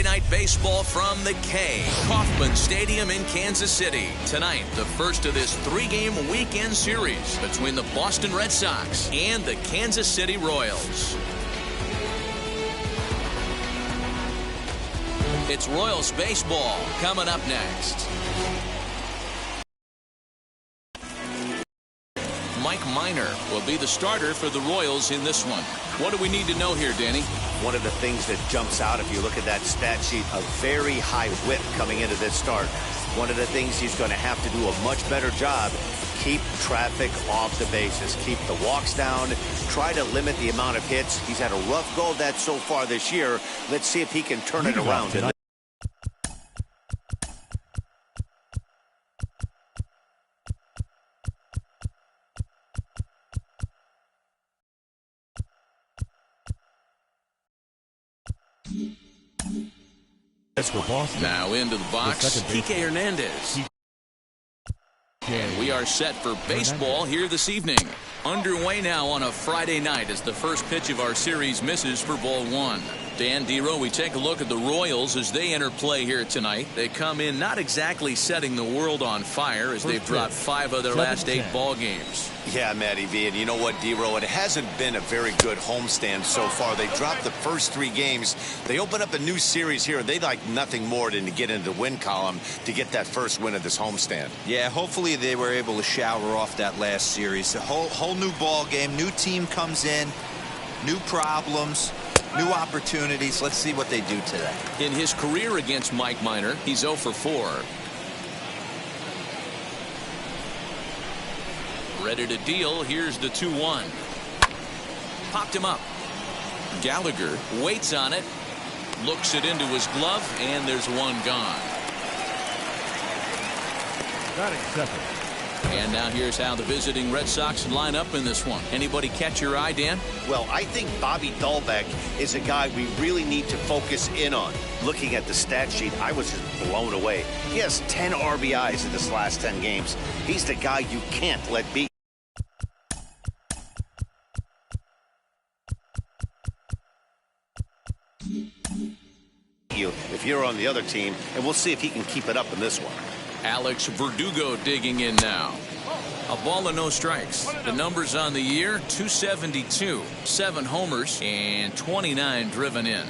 Night Baseball from the K, Kauffman Stadium in Kansas City. Tonight, the first of this 3-game weekend series between the Boston Red Sox and the Kansas City Royals. It's Royals baseball coming up next. Mike Minor will be the starter for the Royals in this one. What do we need to know here, Danny? One of the things that jumps out if you look at that stat sheet, a very high whip coming into this start. One of the things he's going to have to do a much better job, keep traffic off the bases, keep the walks down, try to limit the amount of hits. He's had a rough go of that so far this year. Let's see if he can turn it around. For Boston. Now into the box, Kike Hernandez. And we are set for baseball here this evening. Underway now on a Friday night as the first pitch of our series misses for ball 1. Dan Dero, we take a look at the Royals as they enter play here tonight. They come in not exactly setting the world on fire as they've dropped 5 of their last 8 ball games. Yeah, Matty V, and you know what, Dero, it hasn't been a very good homestand so far. They dropped the first 3 games. They open up a new series here. They'd like nothing more than to get into the win column to get that first win of this homestand. Yeah, hopefully they were able to shower off that last series. A whole new ball game, new team comes in, new problems, new opportunities. Let's see what they do today. In his career against Mike Minor, he's 0 for 4. Ready to deal. Here's the 2-1. Popped him up. Gallagher waits on it, looks it into his glove, and there's one gone. Batting second. And now here's how the visiting Red Sox line up in this one. Anybody catch your eye, Dan? Well, I think Bobby Dahlbeck is a guy we really need to focus in on. Looking at the stat sheet, I was just blown away. He has 10 RBIs in this last 10 games. He's the guy you can't let beat. If you're on the other team, and we'll see if he can keep it up in this one. Alex Verdugo digging in now. A ball and no strikes. The numbers on the year, 272, 7 homers, and 29 driven in.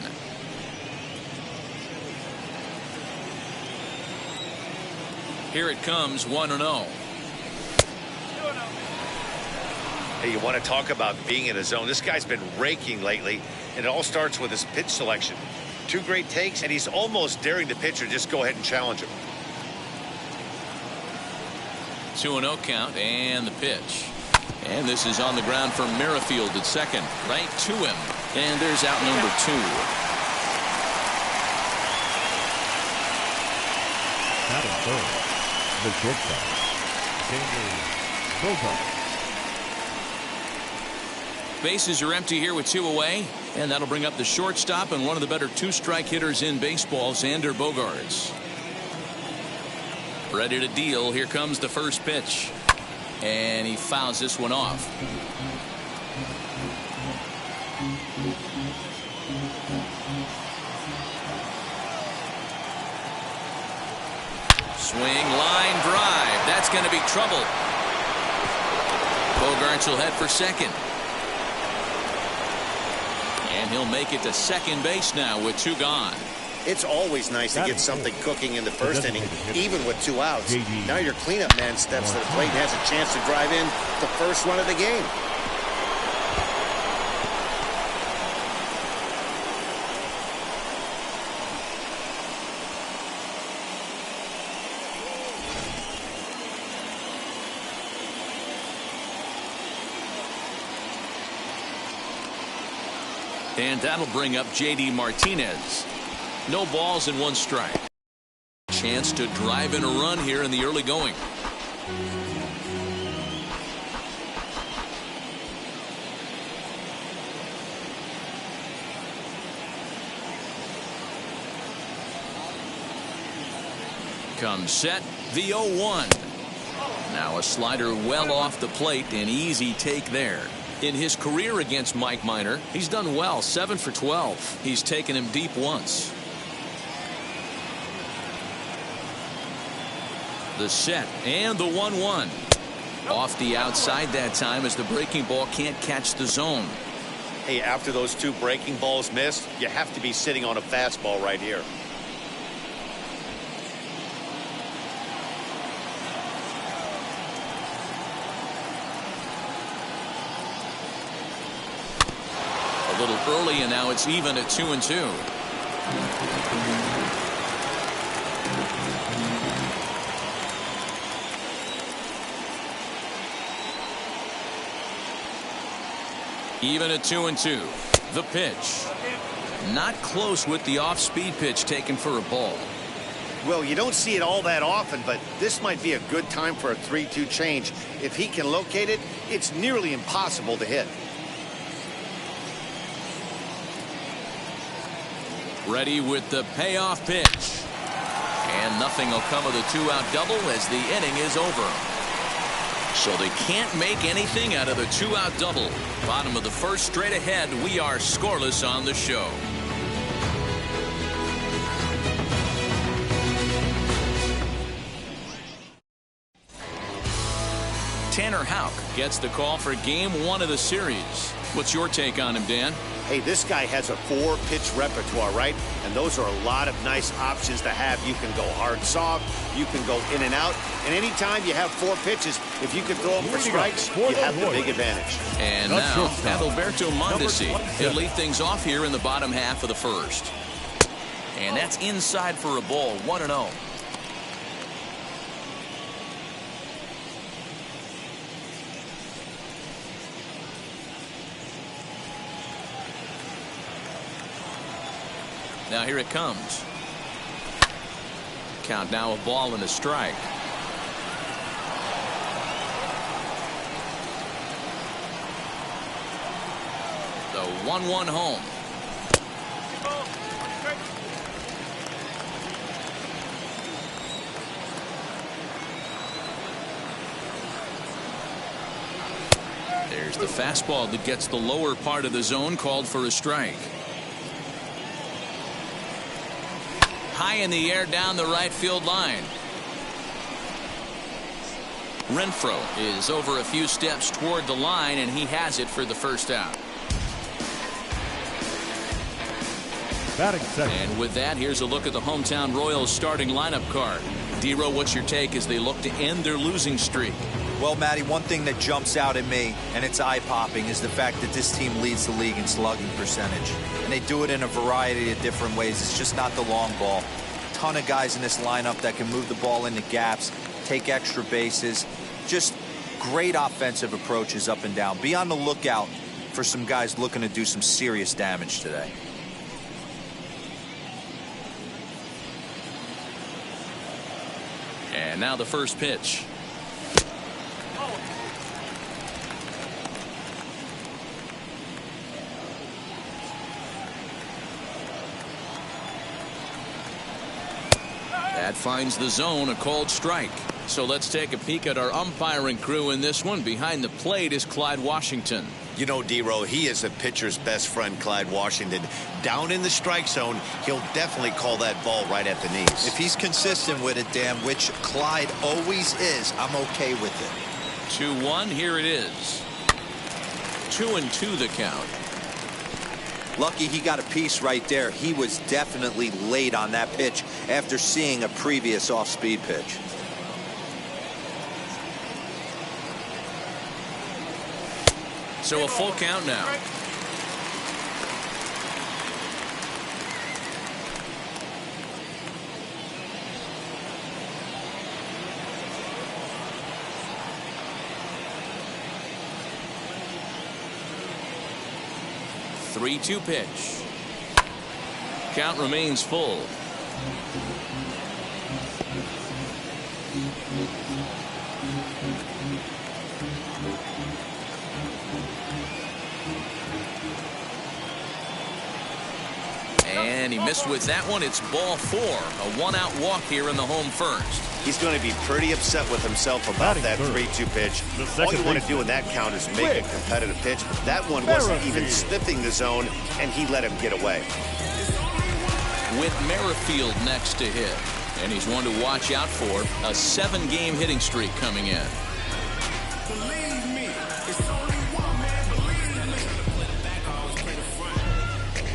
Here it comes, 1-0. Hey, you want to talk about being in a zone? This guy's been raking lately, and it all starts with his pitch selection. 2 great takes, and he's almost daring the pitcher just go ahead and challenge him. 2-0 count and the pitch. And this is on the ground for Merrifield at second. Right to him. And there's out number 2. Batting third, the shortstop, Bogart. Bases are empty here with 2 away. And that'll bring up the shortstop and one of the better 2-strike hitters in baseball, Xander Bogaerts. Ready to deal. Here comes the first pitch. And he fouls this one off. Swing, line drive. That's going to be trouble. Bogaerts will head for second. And he'll make it to second base now with 2 gone. It's always nice to get something cooking in the first inning, even with 2 outs. Now your cleanup man steps to the plate and has a chance to drive in the first run of the game. And that'll bring up J.D. Martinez. No balls and 1 strike. Chance to drive in a run here in the early going. Comes set, the 0-1. Now a slider well off the plate, an easy take there. In his career against Mike Minor, he's done well, 7 for 12. He's taken him deep once. The set and the 1-1. Off the outside that time as the breaking ball can't catch the zone. Hey, after those two breaking balls missed, you have to be sitting on a fastball right here. A little early, and now it's even at 2-2. Even at 2-2. The pitch. Not close with the off-speed pitch taken for a ball. Well, you don't see it all that often, but this might be a good time for a 3-2 change. If he can locate it, it's nearly impossible to hit. Ready with the payoff pitch. And nothing will come of the two-out double as the inning is over. So they can't make anything out of the two-out double. Bottom of the first, straight ahead. We are scoreless on the show. Tanner Houck gets the call for game 1 of the series. What's your take on him, Dan? Hey, this guy has a 4-pitch repertoire, right? And those are a lot of nice options to have. You can go hard, soft. You can go in and out. And anytime you have 4 pitches, if you can throw them for strikes, you have the big advantage. And now, Adalberto Mondesi. He'll lead things off here in the bottom half of the first. And that's inside for a ball, 1-0. Now here it comes. Count now, a ball and a strike. The 1-1 home. There's the fastball that gets the lower part of the zone, called for a strike. High in the air down the right field line. Renfroe is over a few steps toward the line, and he has it for the first out. Batting second. And with that, here's a look at the hometown Royals starting lineup card. D-Row, what's your take as they look to end their losing streak? Well, Matty, one thing that jumps out at me, and it's eye-popping, is the fact that this team leads the league in slugging percentage. And they do it in a variety of different ways. It's just not the long ball. Ton of guys in this lineup that can move the ball into gaps, take extra bases. Just great offensive approaches up and down. Be on the lookout for some guys looking to do some serious damage today. And now the first pitch. That finds the zone, a called strike. So let's take a peek at our umpiring crew in this one. Behind the plate is Clyde Washington. You know, D-Row, he is a pitcher's best friend, Clyde Washington. Down in the strike zone, he'll definitely call that ball right at the knees. If he's consistent with it, Dan, which Clyde always is, I'm okay with it. 2-1, here it is. 2-2 the count. Lucky he got a piece right there. He was definitely late on that pitch after seeing a previous off-speed pitch. So a full count now. The 3-2 pitch. Count remains full. And he missed with that one. It's ball 4. A one-out walk here in the home first. He's going to be pretty upset with himself about that 3-2 pitch. All you want to do in that count is make a competitive pitch. But that one wasn't even sniffing the zone, and he let him get away. With Merrifield next to hit. And he's one to watch out for. A 7-game hitting streak coming in. Believe me, it's only one man, believe me. Play the back, always play the front.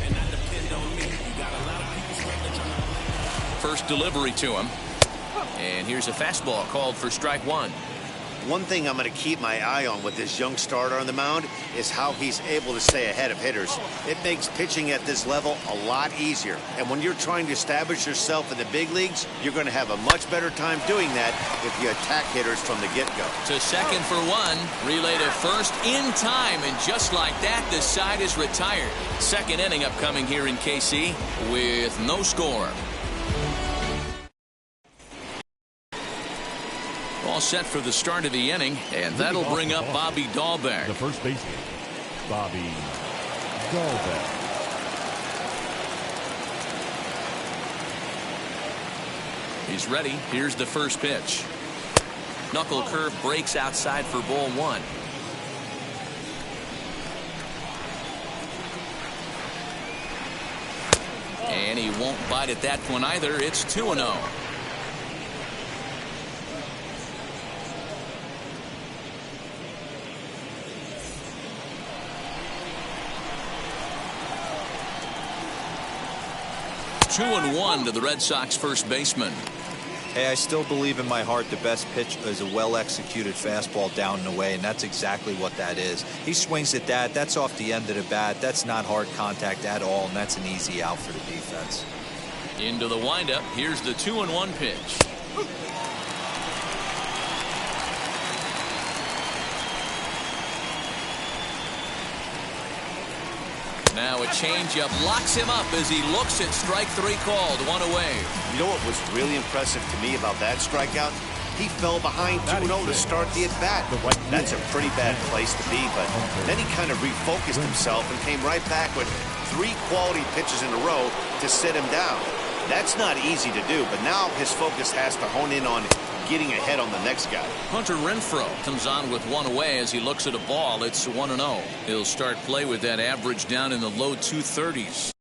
And I depend on me. You got a lot of people sweating. First delivery to him. And here's a fastball called for strike one. One thing I'm going to keep my eye on with this young starter on the mound is how he's able to stay ahead of hitters. It makes pitching at this level a lot easier. And when you're trying to establish yourself in the big leagues, you're going to have a much better time doing that if you attack hitters from the get-go. To second for one. Relay to first in time. And just like that, the side is retired. Second inning upcoming here in KC with no score. All set for the start of the inning, and that'll bring up Bobby Dahlbeck. The first baseman, Bobby Dahlbeck. He's ready. Here's the first pitch. Knuckle curve breaks outside for ball one. And he won't bite at that one either. It's 2-0. Two and one to the Red Sox first baseman. Hey, I still believe in my heart the best pitch is a well-executed fastball down and away, and that's exactly what that is. He swings at that. That's off the end of the bat. That's not hard contact at all, and that's an easy out for the defense. Into the windup. Here's the 2-1 pitch. Now a changeup locks him up as he looks at strike three called. One away. You know what was really impressive to me about that strikeout? He fell behind 2-0 to start the at-bat. That's a pretty bad place to be, but then he kind of refocused himself and came right back with 3 quality pitches in a row to sit him down. That's not easy to do, but now his focus has to hone in on getting ahead on the next guy. Hunter Renfroe comes on with one away as he looks at a ball. It's 1-0. He'll start play with that average down in the low 230s.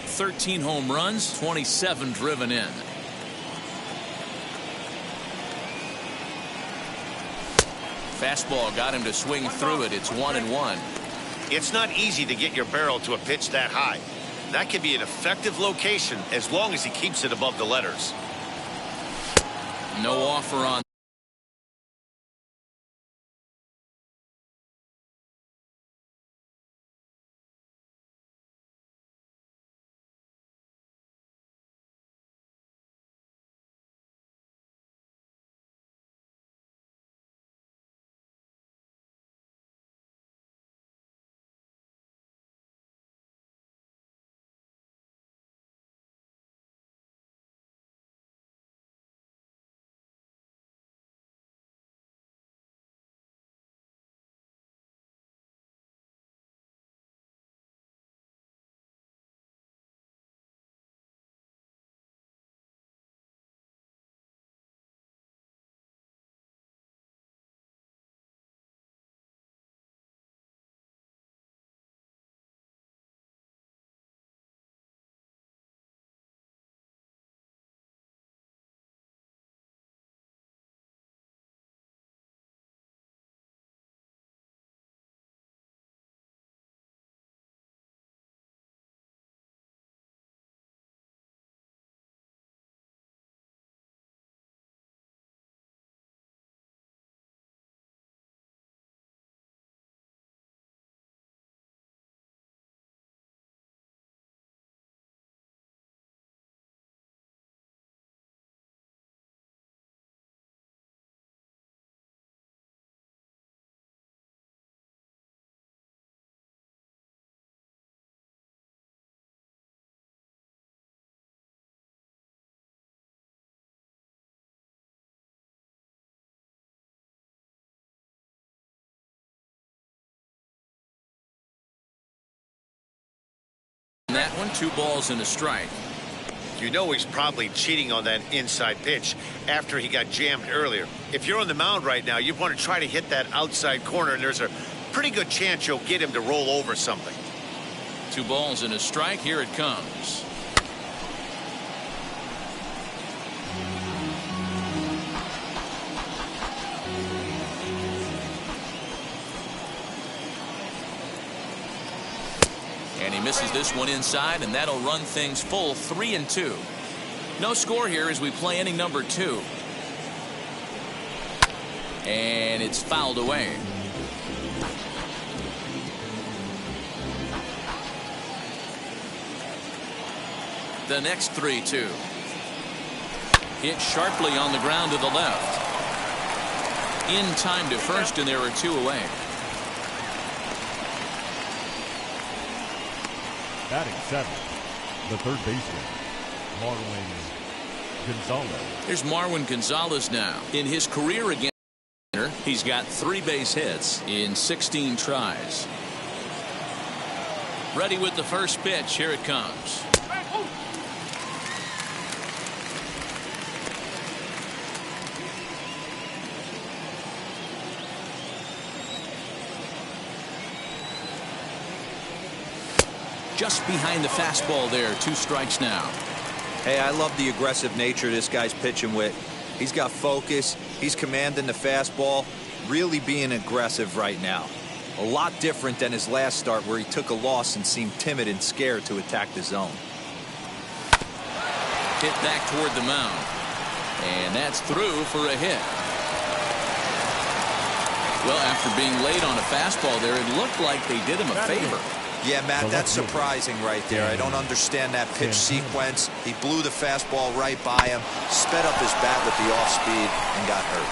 .13 home runs, 27 driven in. Fastball got him to swing through it. It's 1-1. It's not easy to get your barrel to a pitch that high. That can be an effective location as long as he keeps it above the letters. No offer on That one, 2 balls and a strike. You know he's probably cheating on that inside pitch after he got jammed earlier. If you're on the mound right now, you want to try to hit that outside corner, and there's a pretty good chance you'll get him to roll over something. 2 balls and a strike. Here it comes. And he misses this one inside, and that'll run things full 3-2. No score here as we play inning number 2. And it's fouled away. The next 3-2. Hit sharply on the ground to the left. In time to first, and there are 2 away. Batting 7th, the third baseman, Marwin Gonzalez. Here's Marwin Gonzalez now. In his career against he's got 3 base hits in 16 tries. Ready with the first pitch. Here it comes. Just behind the fastball there. 2 strikes now. Hey, I love the aggressive nature this guy's pitching with. He's got focus. He's commanding the fastball. Really being aggressive right now. A lot different than his last start where he took a loss and seemed timid and scared to attack the zone. Hit back toward the mound. And that's through for a hit. Well, after being late on a fastball there, it looked like they did him a favor. Yeah, Matt, that's surprising right there. I don't understand that pitch sequence. He blew the fastball right by him, sped up his bat with the off speed, and got hurt.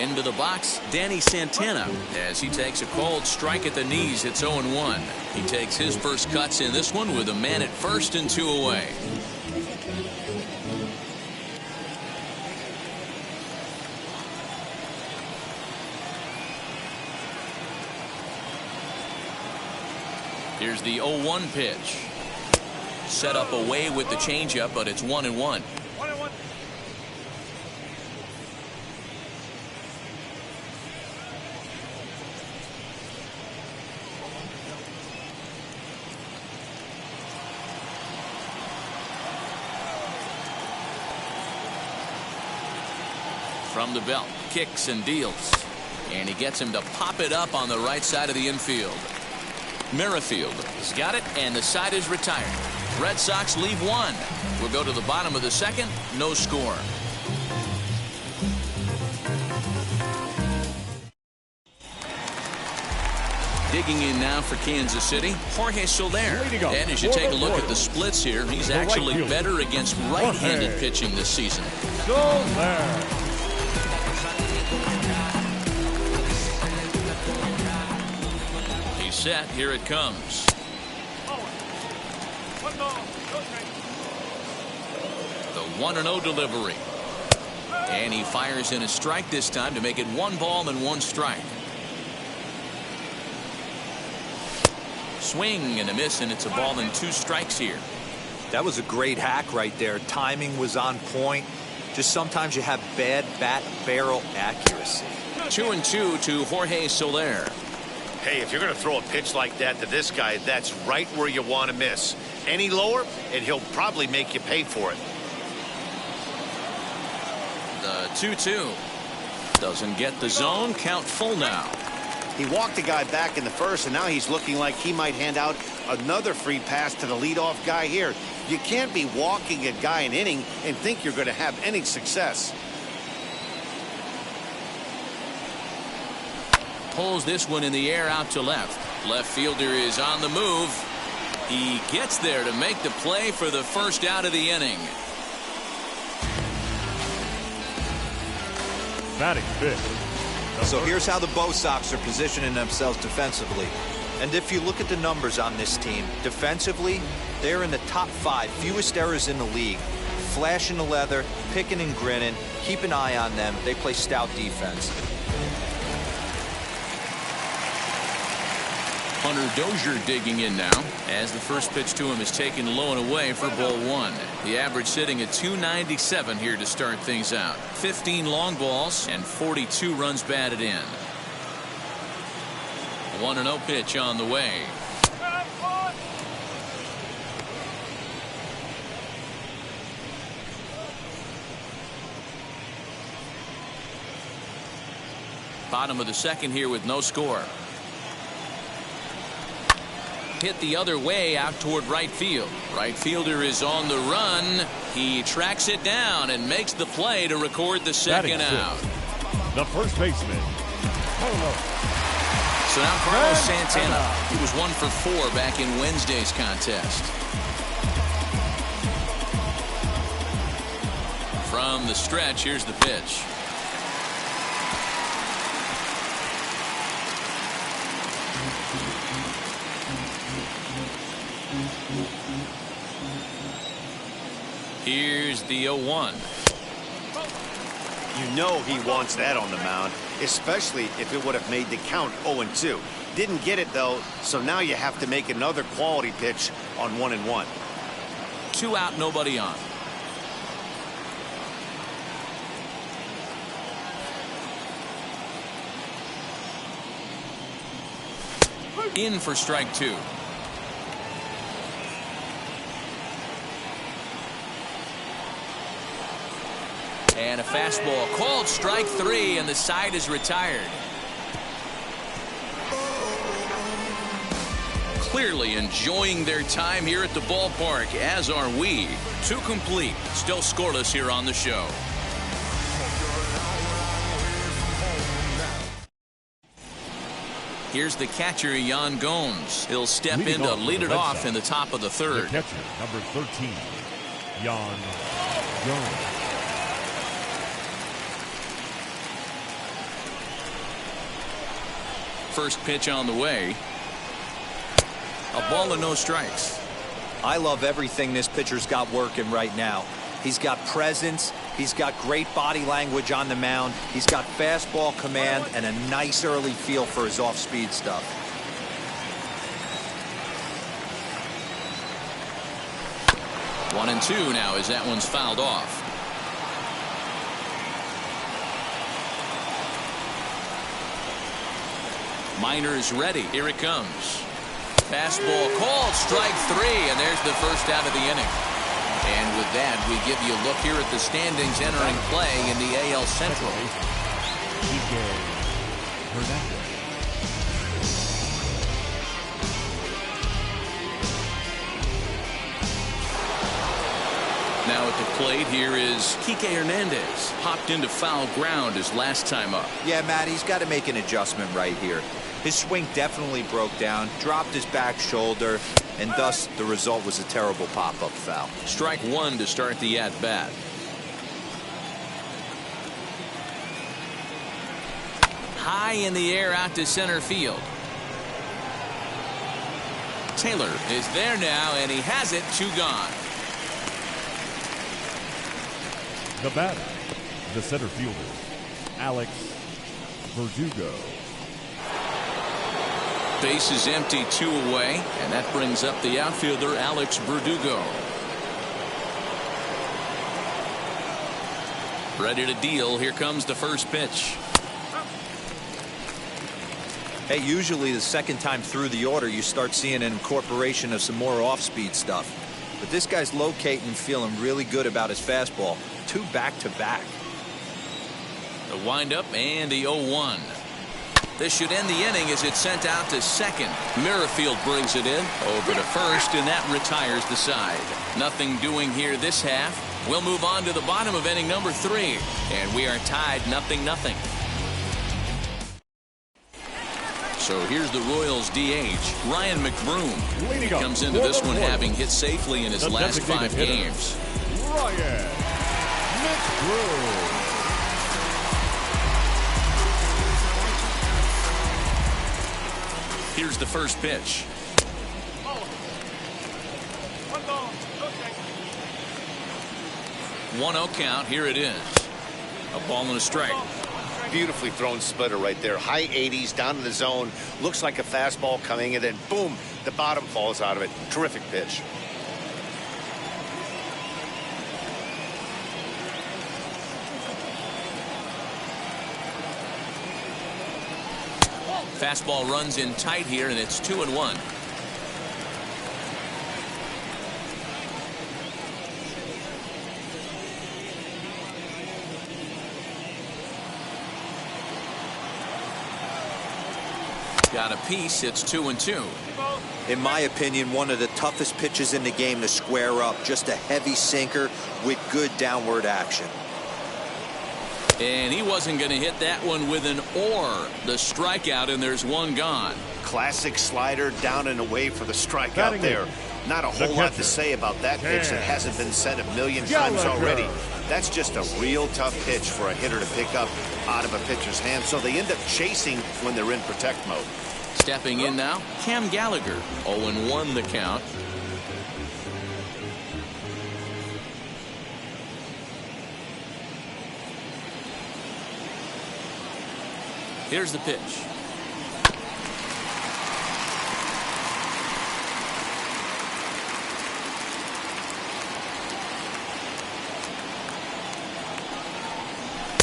Into the box, Danny Santana, as he takes a cold strike at the knees. It's 0-1. He takes his first cuts in this one with a man at first and 2 away. Here's the 0-1 pitch. Set up away with the changeup, but it's 1-1. From the belt, kicks and deals. And he gets him to pop it up on the right side of the infield. Merrifield has got it, and the side is retired. Red Sox leave 1. We'll go to the bottom of the 2nd. No score. Digging in now for Kansas City, Jorge Soler. And as you take a look at the splits here, he's actually better against right-handed pitching this season. Soler. Set. Here it comes. The 1-0 delivery. And he fires in a strike this time to make it 1 ball and 1 strike. Swing and a miss, and it's a ball and 2 strikes here. That was a great hack right there. Timing was on point. Just sometimes you have bad bat barrel accuracy. 2-2 to Jorge Soler. Hey, if you're going to throw a pitch like that to this guy, that's right where you want to miss. Any lower, and he'll probably make you pay for it. The 2-2. Doesn't get the zone. Count full now. He walked the guy back in the first, and now he's looking like he might hand out another free pass to the leadoff guy here. You can't be walking a guy an inning and think you're going to have any success. Pulls this one in the air out to left. Left fielder is on the move. He gets there to make the play for the first out of the inning. Batting 5th. So here's how the Bo Sox are positioning themselves defensively. And if you look at the numbers on this team, defensively, they're in the top 5 fewest errors in the league. flashing the leather, picking and grinning. Keep an eye on them. They play stout defense. Hunter Dozier digging in now as the first pitch to him is taken low and away for ball one. The average sitting at 297 here to start things out. 15 long balls and 42 runs batted in. 1-0 pitch on the way. Bottom of the second here with no score. Hit the other way out toward right field. Right fielder is on the run. He tracks it down and makes the play to record the second out. The first baseman. So now Carlos Santana. He was 1 for 4 back in Wednesday's contest. From the stretch, here's the pitch. Here's the 0-1. You know he wants that on the mound, especially if it would have made the count 0-2. Didn't get it, though, so now you have to make another quality pitch on 1-1. 2 out, nobody on. In for strike 2. And a fastball called strike 3, and the side is retired. Clearly enjoying their time here at the ballpark, as are we. 2 complete, still scoreless here on the show. Here's the catcher, Yan Gomes. He'll step in to lead it off in the top of the third. The catcher, number 13, Yan Gomes. First pitch on the way. A ball and no strikes. I love everything this pitcher's got working right now. He's got presence. He's got great body language on the mound. He's got fastball command and a nice early feel for his off-speed stuff. One and two now as that one's fouled off. Minor's ready. Here it comes. Fastball called strike 3, and there's the first out of the inning. And with that, we give you a look here at the standings entering play in the AL Central. Now at the plate here is Kike Hernandez. Hopped into foul ground his last time up. Yeah, Matt, he's got to make an adjustment right here. His swing definitely broke down, dropped his back shoulder, and thus the result was a terrible pop-up foul. Strike 1 to start the at-bat. High in the air out to center field. Taylor is there now, and he has it. 2 gone. The batter, the center fielder, Alex Verdugo. Base is empty, 2 away, and that brings up the outfielder, Alex Verdugo. Ready to deal. Here comes the first pitch. Hey, usually the second time through the order, you start seeing an incorporation of some more off-speed stuff. But this guy's locating and feeling really good about his fastball. 2 back-to-back. The windup and the 0-1. This should end the inning as it's sent out to second. Merrifield brings it in over to first, and that retires the side. Nothing doing here this half. We'll move on to the bottom of inning number 3, and we are tied 0-0. So here's the Royals DH, Ryan McBroom. He comes into this one having hit safely in his last 5 games. Ryan McBroom. Here's the first pitch. 1-0 count. Here it is. A ball and a strike. Beautifully thrown splitter right there. High 80s down in the zone. Looks like a fastball coming, and then boom, the bottom falls out of it. Terrific pitch. Fastball runs in tight here, and it's 2-1. Got a piece. It's 2-2. In my opinion, one of the toughest pitches in the game to square up. Just a heavy sinker with good downward action. And he wasn't going to hit that one with an or. The strikeout, and there's one gone. Classic slider down and away for the strikeout there. Not a whole lot to say about that pitch that hasn't been said a million times already. That's just a real tough pitch for a hitter to pick up out of a pitcher's hand, so they end up chasing when they're in protect mode. Stepping in now, Cam Gallagher. 0-1 the count. Here's the pitch.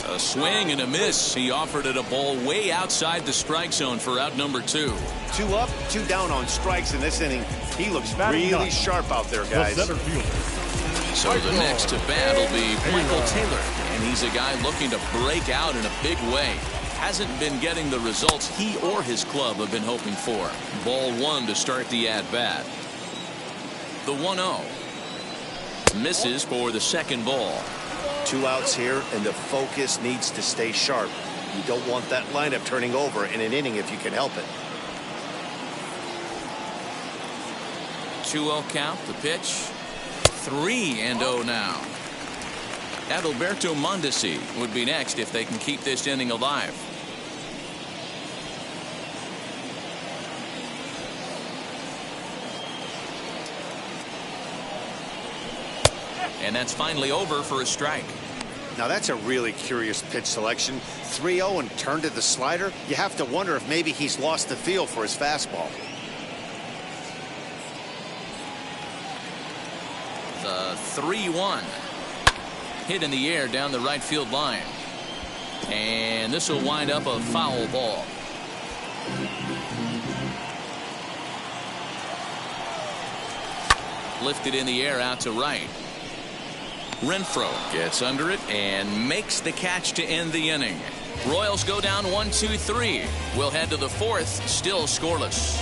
A swing and a miss. He offered it a ball way outside the strike zone for out number 2. 2 up, 2 down on strikes in this inning. He looks really sharp out there, guys. So the next to bat will be Michael Taylor, and he's a guy looking to break out in a big way. Hasn't been getting the results he or his club have been hoping for. Ball 1 to start the at-bat. The 1-0. Misses for the second ball. 2 outs here, and the focus needs to stay sharp. You don't want that lineup turning over in an inning if you can help it. 2-0 count. The pitch. 3-0 now. Adalberto Mondesi would be next if they can keep this inning alive. And that's finally over for a strike. Now that's a really curious pitch selection. 3-0 and turned to the slider. You have to wonder if maybe he's lost the feel for his fastball. The 3-1. Hit in the air down the right field line. And this will wind up a foul ball. Lifted in the air out to right. Renfroe gets under it and makes the catch to end the inning. Royals go down 1-2-3. We'll head to the 4th, still scoreless.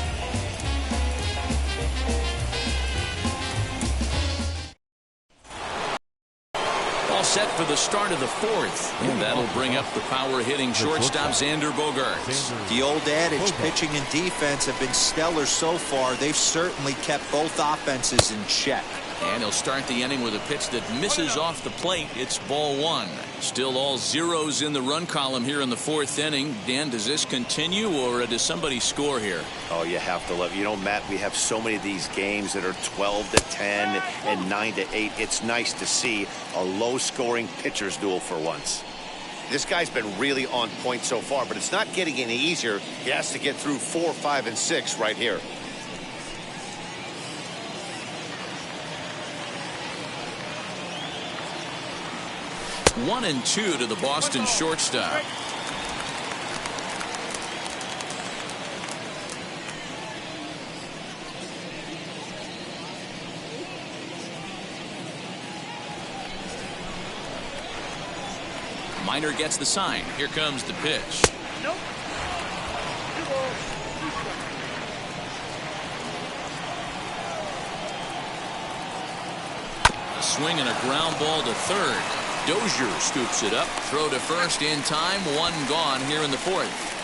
All set for the start of the 4th, and that'll bring up the power hitting shortstop Xander Bogaerts. The old adage, pitching and defense have been stellar so far. They've certainly kept both offenses in check. And he'll start the inning with a pitch that misses off the plate. It's ball 1. Still all zeros in the run column here in the 4th inning. Dan, does this continue, or does somebody score here? Oh, you have to love it. You know, Matt, we have so many of these games that are 12-10 and 9-8. It's nice to see a low-scoring pitcher's duel for once. This guy's been really on point so far, but it's not getting any easier. He has to get through 4, 5, and 6 right here. One and 2 to the Boston shortstop. Minor gets the sign. Here comes the pitch. A swing and a ground ball to third. Dozier scoops it up. Throw to first in time. 1 gone here in the 4th.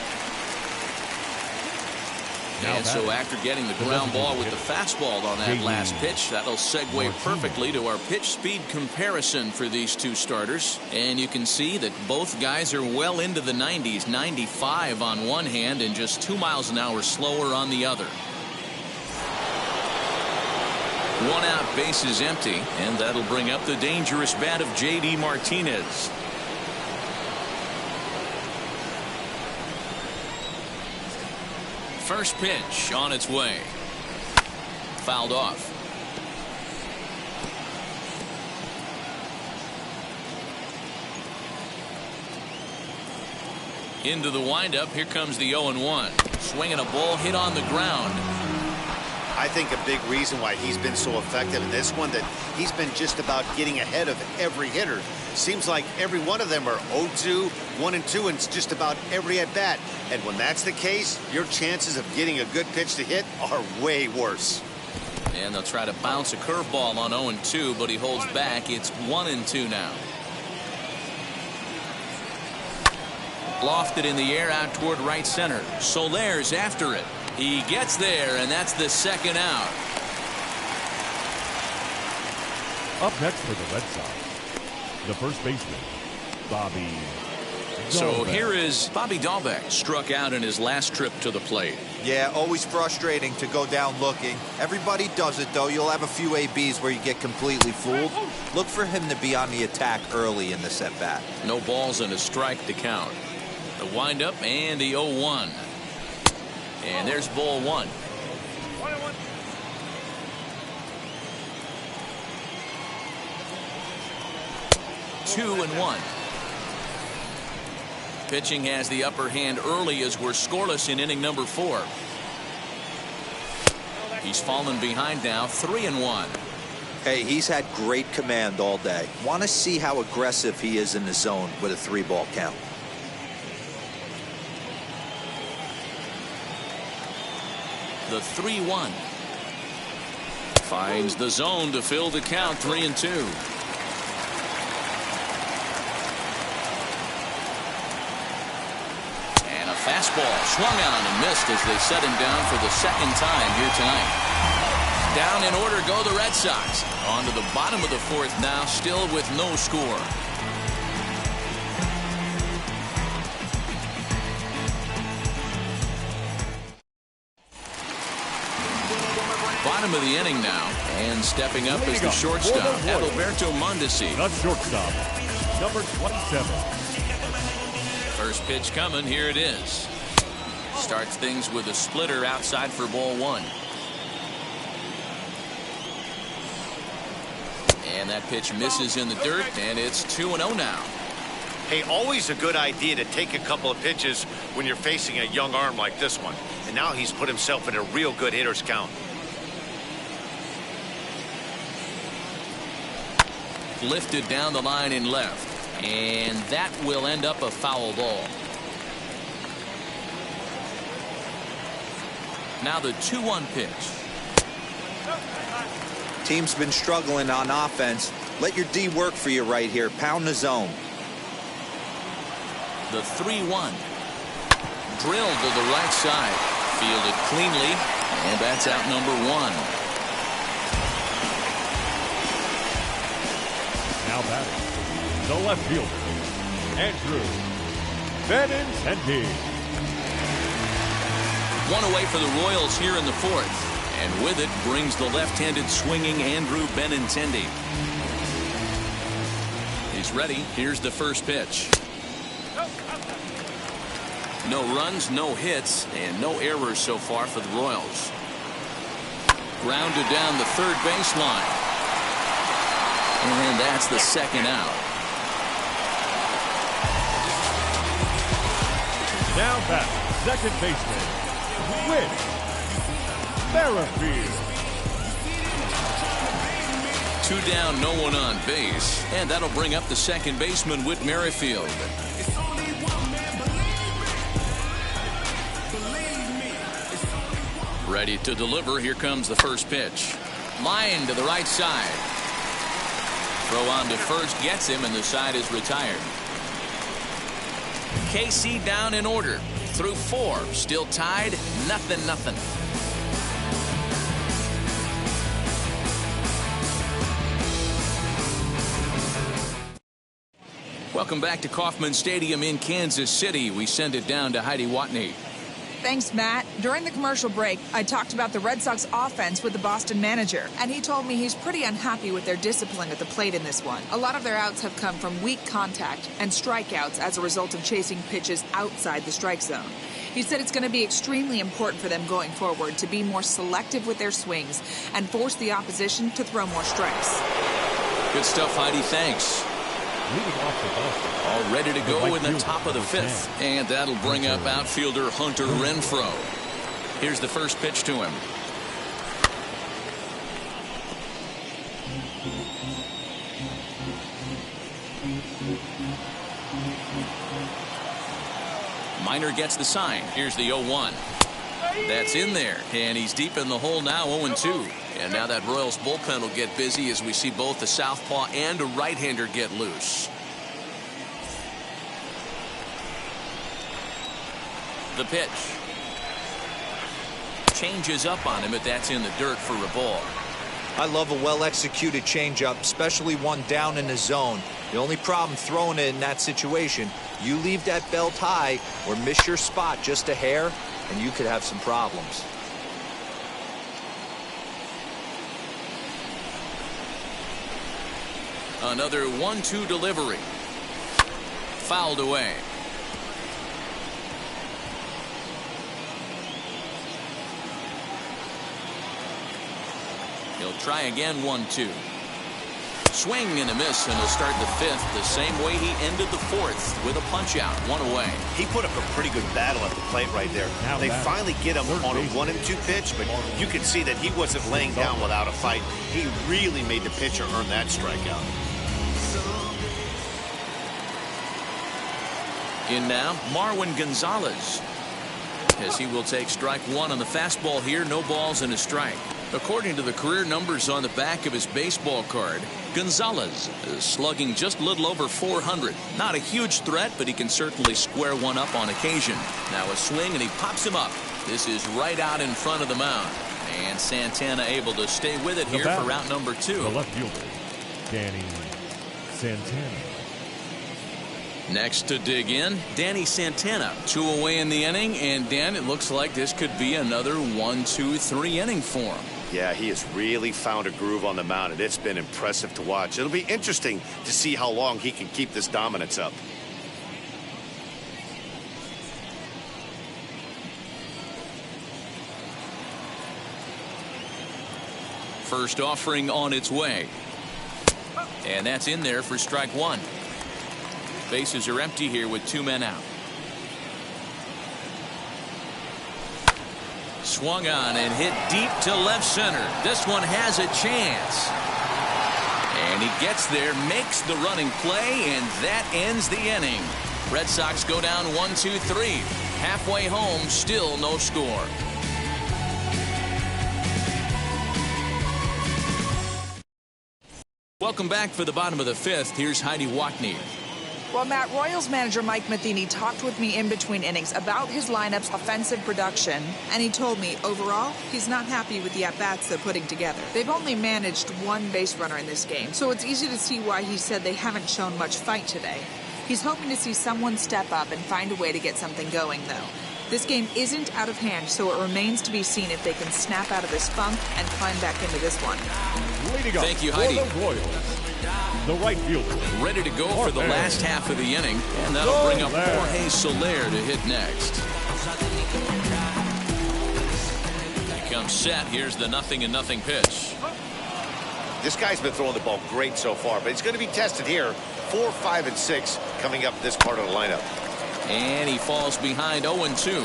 And so after getting the ground ball with the fastball on that last pitch, that'll segue perfectly to our pitch speed comparison for these two starters. And you can see that both guys are well into the 90s, 95 on one hand and just 2 miles an hour slower on the other. One out, bases empty, and that'll bring up the dangerous bat of J.D. Martinez. First pitch on its way. Fouled off. Into the windup. Here comes the 0-1. Swinging a ball hit on the ground. I think a big reason why he's been so effective in this one, that he's been just about getting ahead of every hitter. Seems like every one of them are 0-2, 1-2, and it's just about every at bat. And when that's the case, your chances of getting a good pitch to hit are way worse. And they'll try to bounce a curveball on 0-2, but he holds back. It's 1-2 now. Lofted in the air out toward right center. Soler's after it. He gets there, and that's the second out. Up next for the Red Sox, the first baseman, Bobby So Dalbec. here is Bobby Dalbec, struck out in his last trip to the plate. Yeah, always frustrating to go down looking. Everybody does it, though. You'll have a few ABs where you get completely fooled. Look for him to be on the attack early in this at-bat. No balls and a strike to count. The windup and the 0-1. And there's ball one. 2-1. Pitching has the upper hand early as we're scoreless in inning number 4. He's fallen behind now, 3-1. Hey, he's had great command all day. Want to see how aggressive he is in the zone with a 3-ball count. The 3-1. Finds the zone to fill the count, 3-2. And a fastball swung on and missed as they set him down for the second time here tonight. Down in order go the Red Sox. On to the bottom of the 4th now, still with no score. Bottom of the inning now, and stepping up is the shortstop, Adalberto Mondesi. The shortstop, number 27. First pitch coming, here it is. Starts things with a splitter outside for ball one. And that pitch misses in the dirt, and it's 2-0 now. Hey, always a good idea to take a couple of pitches when you're facing a young arm like this one. And now he's put himself in a real good hitter's count. Lifted down the line in left, and that will end up a foul ball. Now the 2-1 pitch. Team's been struggling on offense. Let your D work for you right here. Pound the zone. The 3-1. Drilled to the right side. Fielded cleanly, and that's out number 1. Now batting, the left fielder, Andrew Benintendi. One away for the Royals here in the 4th. And with it brings the left-handed swinging Andrew Benintendi. He's ready. Here's the first pitch. No runs, no hits, and no errors so far for the Royals. Grounded down the third baseline. And that's the second out. Now back, second baseman, Whit Merrifield. 2 down, no one on base. And that'll bring up the second baseman, Whit Merrifield. Ready to deliver. Here comes the first pitch. Line to the right side. Throw on to first gets him, and the side is retired. KC down in order. Through 4. Still tied. 0-0. Welcome back to Kauffman Stadium in Kansas City. We send it down to Heidi Watney. Thanks, Matt. During the commercial break, I talked about the Red Sox offense with the Boston manager, and he told me he's pretty unhappy with their discipline at the plate in this one. A lot of their outs have come from weak contact and strikeouts as a result of chasing pitches outside the strike zone. He said it's going to be extremely important for them going forward to be more selective with their swings and force the opposition to throw more strikes. Good stuff, Heidi. Thanks. Leading off the Boston. All ready to go in the top of the fifth. And that'll bring up outfielder Hunter Renfroe. Here's the first pitch to him. Minor gets the sign. Here's the 0-1. That's in there. And he's deep in the hole now, 0-2. And now that Royals bullpen will get busy as we see both the southpaw and a right-hander get loose. The pitch. Changes up on him, but that's in the dirt for a ball. I love a well-executed changeup, especially one down in the zone. The only problem throwing it in that situation, you leave that belt high or miss your spot just a hair, and you could have some problems. Another 1-2 delivery. Fouled away. He'll try again, 1-2. Swing and a miss, and he'll start the fifth the same way he ended the fourth with a punch out, 1 away. He put up a pretty good battle at the plate right there. They finally get him on a 1-2 pitch, but you can see that he wasn't laying down without a fight. He really made the pitcher earn that strikeout. In now, Marwin Gonzalez, as he will take strike one on the fastball here. No balls and a strike. According to the career numbers on the back of his baseball card, Gonzalez is slugging just a little over 400. Not a huge threat, but he can certainly square one up on occasion. Now a swing, and he pops him up. This is right out in front of the mound. And Santana able to stay with it here for route number 2. The left fielder, Danny Santana. Next to dig in, Danny Santana. 2 away in the inning, and Dan, it looks like this could be another 1-2-3 inning for him. Yeah, he has really found a groove on the mound, and it's been impressive to watch. It'll be interesting to see how long he can keep this dominance up. First offering on its way. And that's in there for strike one. Bases are empty here with 2 men out. Swung on and hit deep to left center. This one has a chance. And he gets there, makes the running play, and that ends the inning. Red Sox go down 1-2-3. Halfway home, still no score. Welcome back for the bottom of the fifth. Here's Heidi Wackney. Well, Matt, Royals manager Mike Matheny talked with me in between innings about his lineup's offensive production, and he told me, overall, he's not happy with the at-bats they're putting together. They've only managed 1 base runner in this game, so it's easy to see why he said they haven't shown much fight today. He's hoping to see someone step up and find a way to get something going, though. This game isn't out of hand, so it remains to be seen if they can snap out of this funk and climb back into this one. Thank you, Heidi. For the Royals, the right fielder. Ready to go for the last half of the inning, and that'll bring up Jorge Soler to hit next. He comes set. Here's the 0-0 pitch. This guy's been throwing the ball great so far, but he's going to be tested here. 4, 5, and 6 coming up this part of the lineup. And he falls behind 0-2.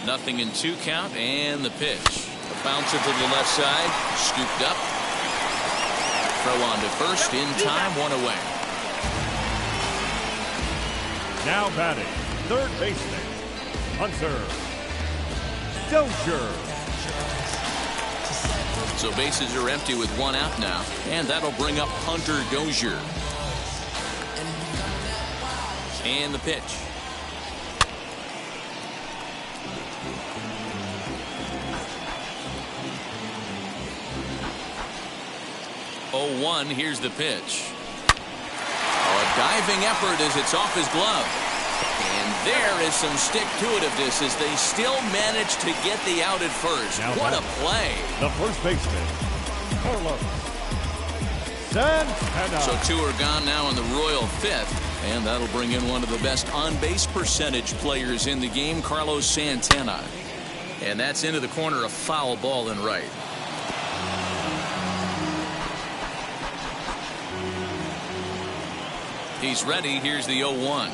Nothing in 2 count, and the pitch. A bouncer to the left side, scooped up. Throw on to first, in time, 1 away. Now batting, third baseman, Hunter Dozier. So bases are empty with 1 out now, and that'll bring up Hunter Dozier. And the pitch. Oh, 1, here's the pitch. Oh, a Diving effort as it's off his glove. And there is some stick-to-itiveness as they still manage to get the out at first. Now what a play. The first baseman, Carlos Santana. So 2 are gone now in the Royal fifth. And that'll bring in one of the best on-base percentage players in the game, Carlos Santana. And that's into the corner, a foul ball in right. He's ready. Here's the 0-1.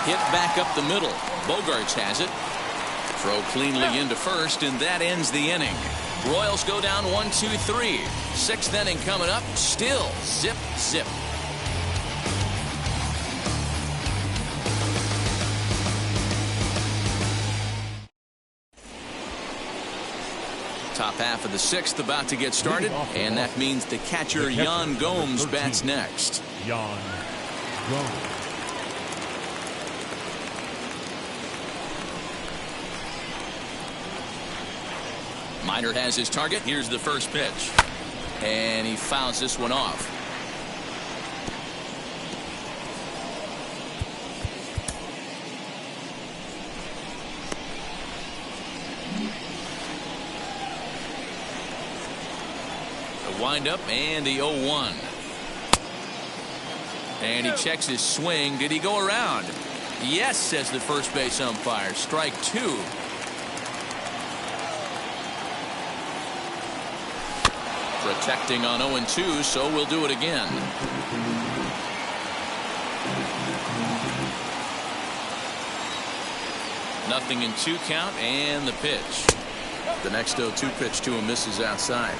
Hit back up the middle. Bogarts has it. Throw cleanly into first, and that ends the inning. Royals go down 1-2-3. 6th inning coming up. Still zip, zip. Top half of the 6th about to get started, and that means the catcher Yan Gomes bats next. Yan Gomes. Minor has his target. Here's the first pitch. And he fouls this one off. The windup and the 0-1. And he checks his swing. Did he go around? Yes, says the first base umpire. Strike 2. Protecting on 0-2, so we'll do it again. Nothing in 2 count, and the pitch. The next 0-2 pitch to him misses outside.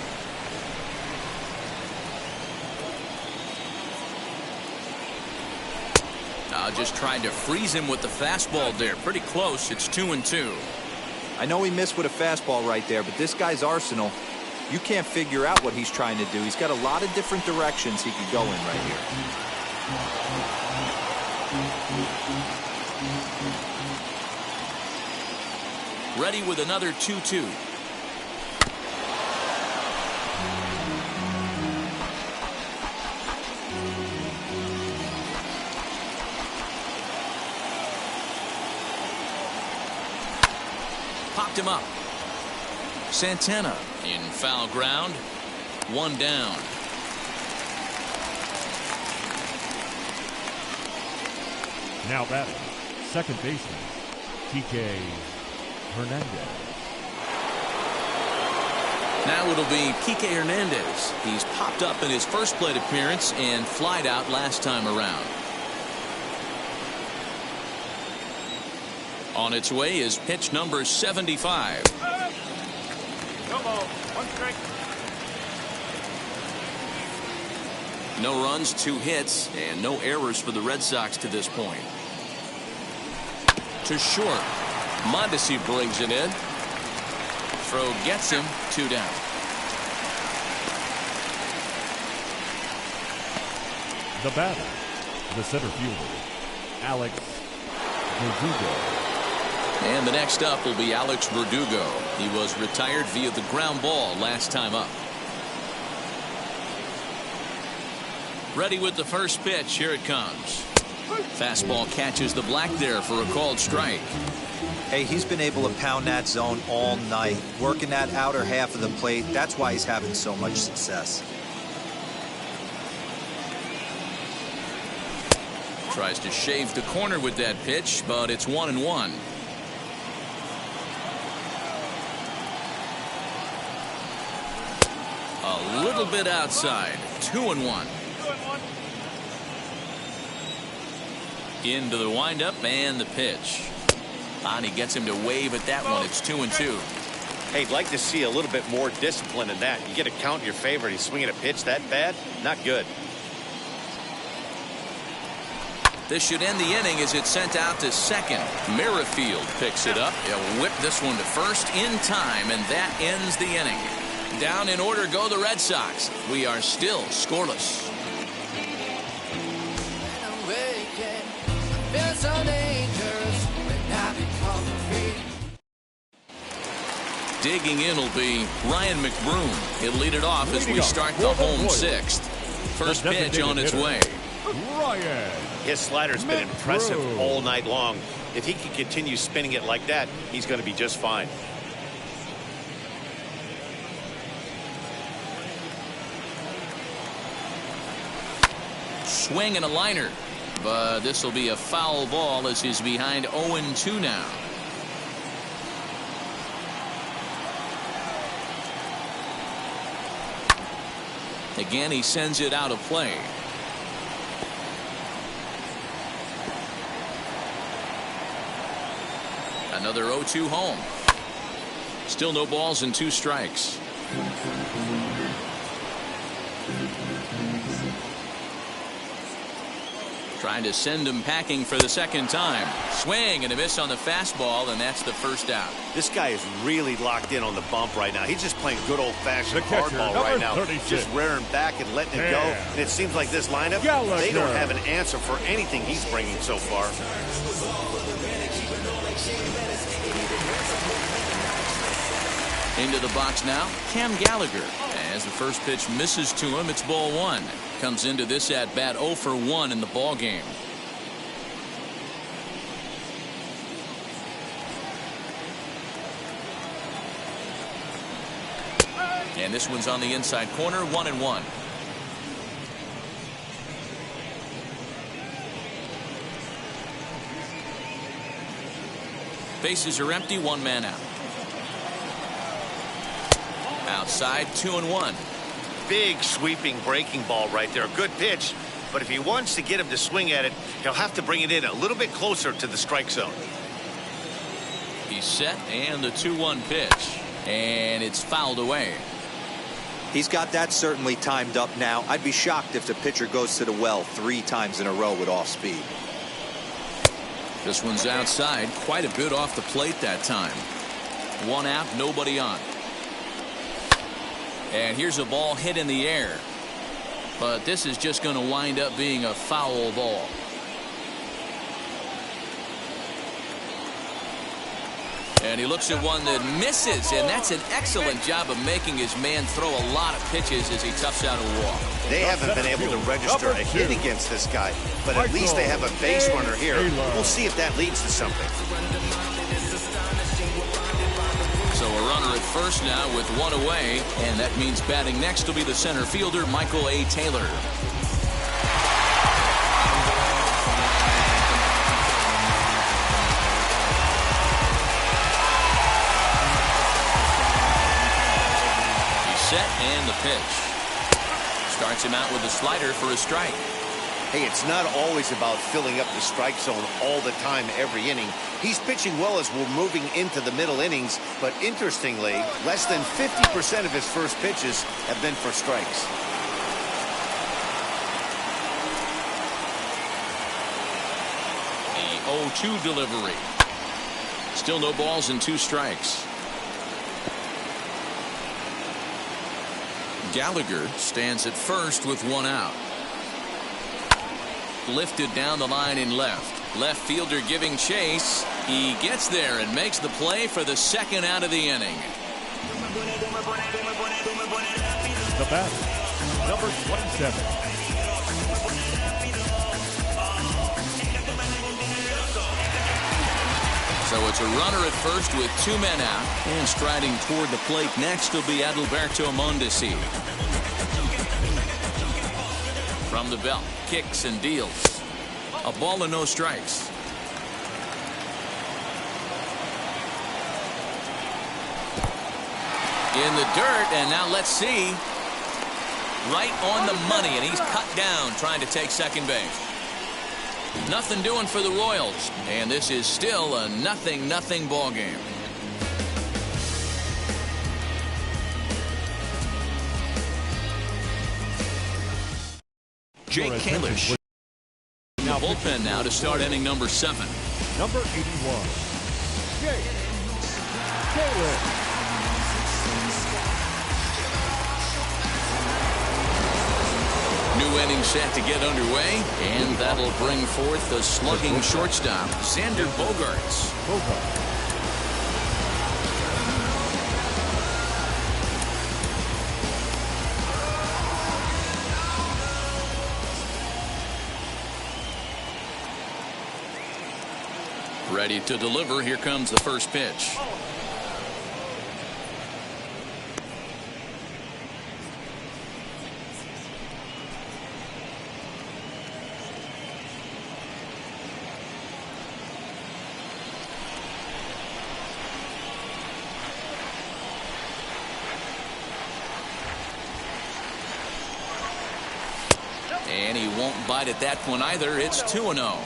Just tried to freeze him with the fastball there. Pretty close. It's 2-2. I know he missed with a fastball right there, but this guy's arsenal, you can't figure out what he's trying to do. He's got a lot of different directions he could go in right here. Ready with another 2-2. Popped him up. Santana in foul ground. 1 down. Now batting, second baseman, TK Hernandez. Now it'll be Kike Hernandez. He's popped up in his first plate appearance and flied out last time around. On its way is pitch number 75. No runs, 2 hits, and no errors for the Red Sox to this point. To short. Mondesi brings it in. Throw gets him. 2 down. The batter, the center fielder, Alex Verdugo. And the next up will be Alex Verdugo. He was retired via the ground ball last time up. Ready with the first pitch. Here it comes. Fastball catches the black there for a called strike. Hey, he's been able to pound that zone all night, working that outer half of the plate. That's why he's having so much success. Tries to shave the corner with that pitch, but it's 1-1. A little bit outside. 2-1. Into the windup and the pitch. And he gets him to wave at that one. It's 2-2. Hey, I'd like to see a little bit more discipline in that. You get a count in your favor. He's swinging a pitch that bad. Not good. This should end the inning as it's sent out to second. Merrifield picks it up. He'll whip this one to first in time, and that ends the inning. Down in order go the Red Sox. We are still scoreless. Digging in will be Ryan McBroom. He'll lead it off as we start the home sixth. First pitch on its way. Ryan. His slider's been impressive all night long. If he can continue spinning it like that, he's going to be just fine. Swing and a liner. But this will be a foul ball as he's behind 0-2 now. Again, he sends it out of play. Another 0-2 home. Still no balls and 2 strikes. Trying to send him packing for the second time. Swing and a miss on the fastball, and that's the first out. This guy is really locked in on the bump right now. He's just playing good old-fashioned hardball right now. 36. Just rearing back and letting it go. And it seems like this lineup, they don't have an answer for anything he's bringing so far. Into the box now, Cam Gallagher. As the first pitch misses to him, it's ball 1. Comes into this at bat 0 for 1 in the ball game. And this one's on the inside corner, 1-1. Bases are empty, 1 man out. Outside, 2-1. Big sweeping breaking ball right there. Good pitch. But if he wants to get him to swing at it, he'll have to bring it in a little bit closer to the strike zone. He's set, and the 2-1 pitch. And it's fouled away. He's got that certainly timed up now. I'd be shocked if the pitcher goes to the well 3 times in a row with off speed. This one's outside, quite a bit off the plate that time. 1 out, nobody on. And here's a ball hit in the air. But this is just going to wind up being a foul ball. And he looks at one that misses, and that's an excellent job of making his man throw a lot of pitches as he toughs out a walk. They haven't been able to register a hit against this guy, but at least they have a base runner here. We'll see if that leads to something. So a runner at first now with 1 away, and that means batting next will be the center fielder, Michael A. Taylor. Set and the pitch. Starts him out with a slider for a strike. Hey, it's not always about filling up the strike zone all the time every inning. He's pitching well as we're moving into the middle innings, but interestingly, less than 50% of his first pitches have been for strikes. The 0-2 delivery. Still no balls and 2 strikes. Gallagher stands at first with 1 out. Lifted down the line in left. Left fielder giving chase. He gets there and makes the play for the second out of the inning. The bat, number 27. So it's a runner at first with 2 men out. And striding toward the plate next will be Adalberto Mondesi. From the belt, kicks and deals. A ball and no strikes. In the dirt, and now let's see. Right on the money, and he's cut down trying to take second base. Nothing doing for the Royals, and this is still a 0-0 ball game. Jake Kalish. The bullpen now to start inning number 7. Number 81. Jake Kalish. New inning set to get underway, and that'll bring forth the slugging shortstop, Xander Bogaerts. Ready to deliver. Here comes the first pitch. And he won't bite at that one either. It's 2-0.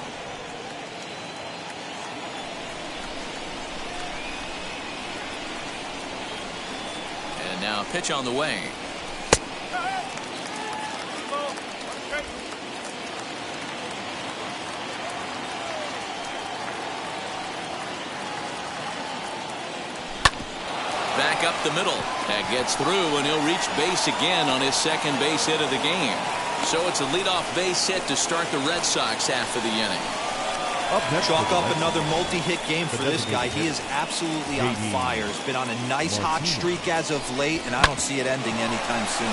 And now pitch on the way. Back up the middle. That gets through, and he'll reach base again on his second base hit of the game. So it's a leadoff base hit to start the Red Sox half of the inning. Chalk up another multi-hit game for this guy. He is absolutely on fire. He's been on a nice hot streak as of late, and I don't see it ending anytime soon.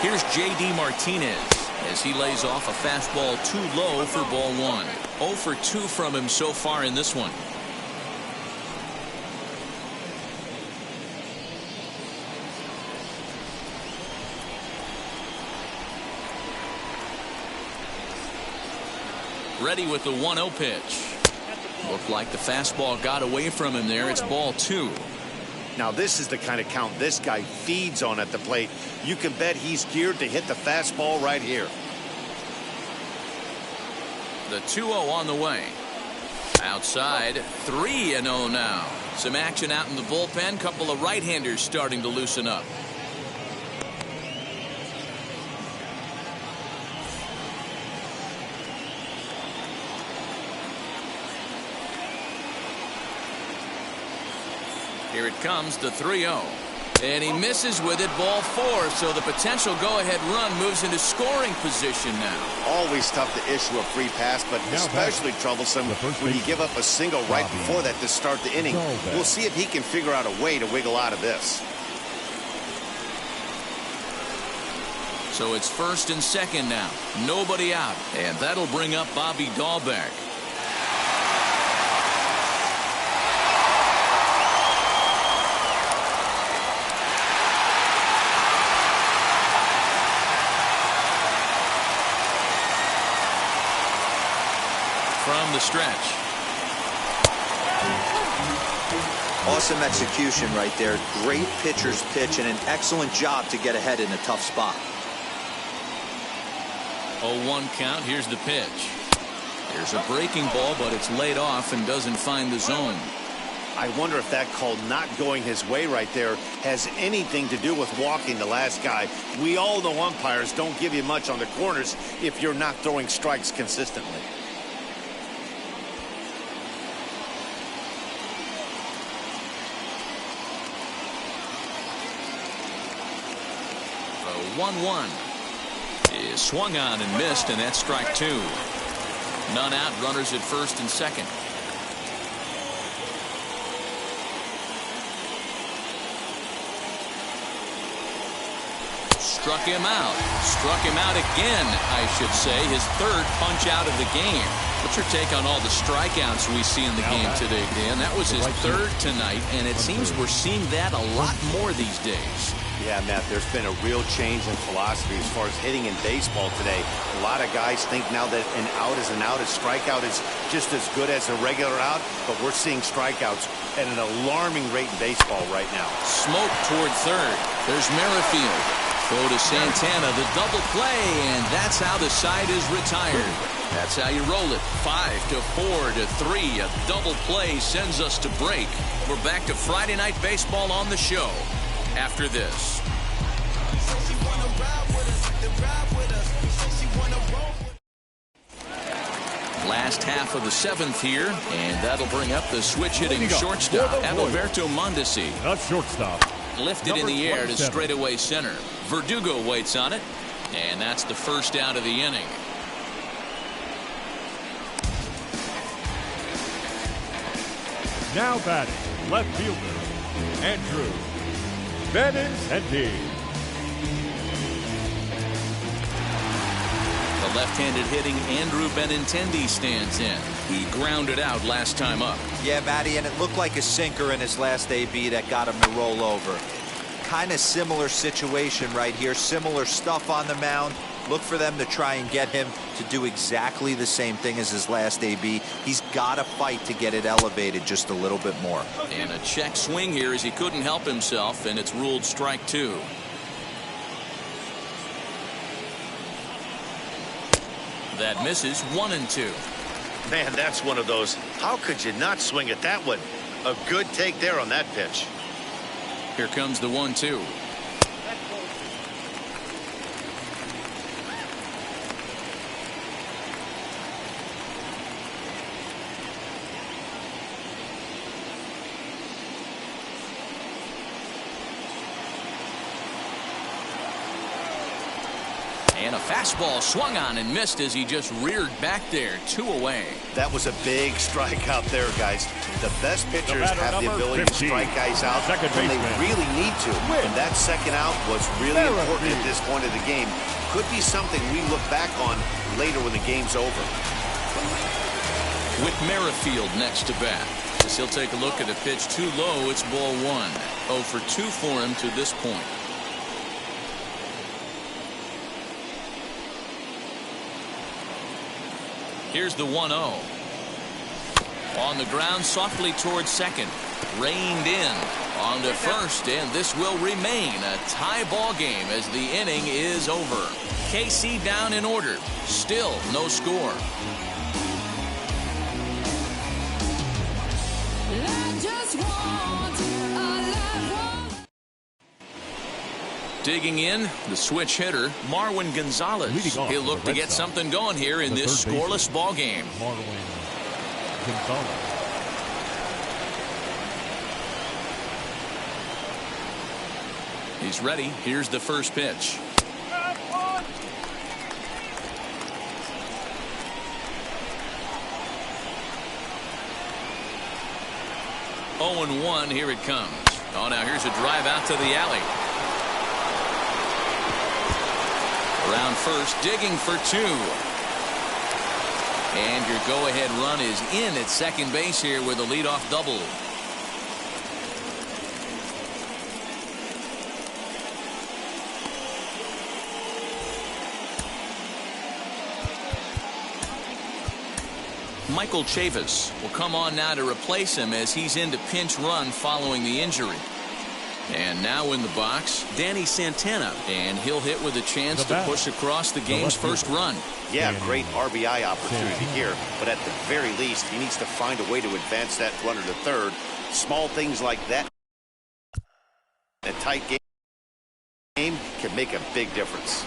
Here's J.D. Martinez as he lays off a fastball too low for ball one. 0 for 2 from him so far in this one. Ready with the 1-0 pitch. Looked like the fastball got away from him there. It's ball 2. Now this is the kind of count this guy feeds on at the plate. You can bet he's geared to hit the fastball right here. The 2-0 on the way. Outside, 3-0 now. Some action out in the bullpen. Couple of right-handers starting to loosen up. Here it comes, the 3-0. And he misses with it, ball 4. So the potential go-ahead run moves into scoring position now. Always tough to issue a free pass, but especially troublesome when you give up a single right before that to start the inning. We'll see if he can figure out a way to wiggle out of this. So it's first and second now. Nobody out. And that'll bring up Bobby Dahlbeck. From the stretch. Awesome execution right there. Great pitcher's pitch and an excellent job to get ahead in a tough spot. 0-1 count. Here's the pitch. There's a breaking ball, but it's laid off and doesn't find the zone. I wonder if that call not going his way right there has anything to do with walking the last guy. We all know umpires don't give you much on the corners if you're not throwing strikes consistently. The 1-1 is swung on and missed, and that's strike 2. None out, runners at first and second. Struck him out. Struck him out again, I should say. His third punch out of the game. What's your take on all the strikeouts we see in the game today, Dan? That was his third tonight, and it seems we're seeing that a lot more these days. Yeah, Matt, there's been a real change in philosophy as far as hitting in baseball today. A lot of guys think now that an out is an out, a strikeout is just as good as a regular out, but we're seeing strikeouts at an alarming rate in baseball right now. Smoke toward third. There's Merrifield. Throw to Santana, the double play, and that's how the side is retired. That's how you roll it. 5-4-3. A double play sends us to break. We're back to Friday Night Baseball on the show after this. Last half of the 7th here, and that'll bring up the switch-hitting shortstop, Adalberto Mondesi. A shortstop. Lifted in the air to straightaway center. Verdugo waits on it, and that's the first out of the inning. Now batting, left fielder, Andrew Benintendi. The left-handed hitting Andrew Benintendi stands in. He grounded out last time up. Yeah, Matty, and it looked like a sinker in his last AB that got him to roll over. Kind of similar situation right here. Similar stuff on the mound. Look for them to try and get him to do exactly the same thing as his last AB. He's got to fight to get it elevated just a little bit more. And a check swing here as he couldn't help himself, and it's ruled strike 2. That misses 1-2. Man, that's one of those. How could you not swing at that one? A good take there on that pitch. Here comes the 1-2. And a fastball swung on and missed as he just reared back there. 2 away. That was a big strikeout there, guys. The best pitchers have the ability to strike guys out when they really need to. And that second out was really important at this point of the game. Could be something we look back on later when the game's over. With Merrifield next to bat. As he'll take a look at a pitch too low, it's ball 1. 0 for 2 for him to this point. Here's the 1-0. On the ground softly towards second. Reined in. On to first, and this will remain a tie ball game as the inning is over. KC down in order. Still no score. Digging in, the switch hitter, Marwin Gonzalez. He'll look to get something going here in this scoreless ball game. Marwin Gonzalez. He's ready. Here's the first pitch. Oh, 0-1. Here it comes. Oh, now here's a drive out to the alley. Around first, digging for 2. And your go-ahead run is in at second base here with a leadoff double. Michael Chavis will come on now to replace him as he's into pinch run following the injury. And now in the box, Danny Santana, and he'll hit with a chance to push across the game's first run. Yeah, great RBI opportunity here, but at the very least, he needs to find a way to advance that runner to third. Small things like that, a tight game can make a big difference.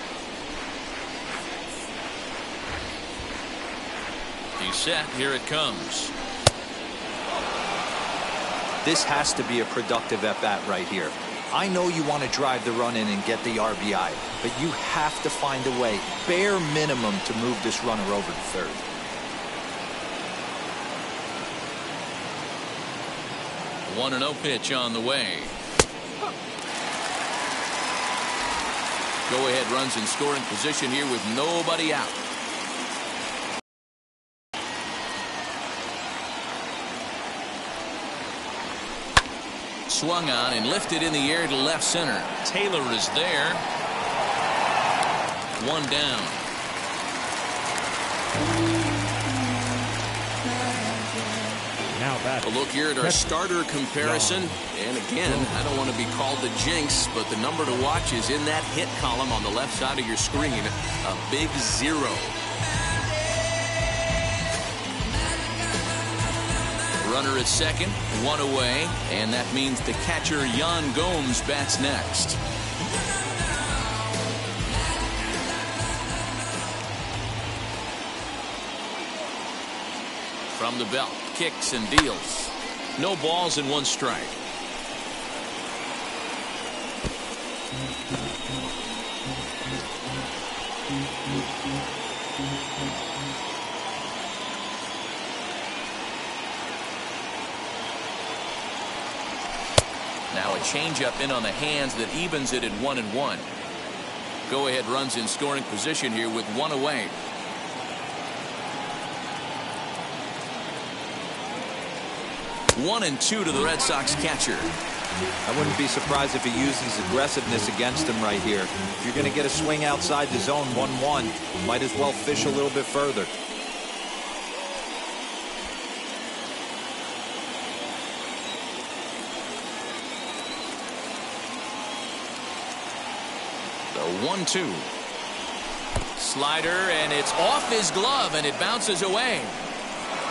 He's set. Here it comes. This has to be a productive at-bat right here. I know you want to drive the run in and get the RBI, but you have to find a way, bare minimum, to move this runner over to third. One 1-0 pitch on the way. Go-ahead runs in scoring position here with nobody out. Swung on and lifted in the air to left center. Taylor is there. One down. Now back. A look here at our starter comparison. And again, I don't want to be called the jinx, but the number to watch is in that hit column on the left side of your screen. A big 0. Runner at second, 1 away, and that means the catcher Yan Gomes bats next. From the belt, kicks and deals. No balls and 1 strike. Now a changeup in on the hands that evens it at 1-1. Go ahead runs in scoring position here with one away. One and two to the Red Sox catcher. I wouldn't be surprised if he uses aggressiveness against him right here. If you're going to get a swing outside the zone 1-1, might as well fish a little bit further. The 1-2. Slider, and it's off his glove, and it bounces away.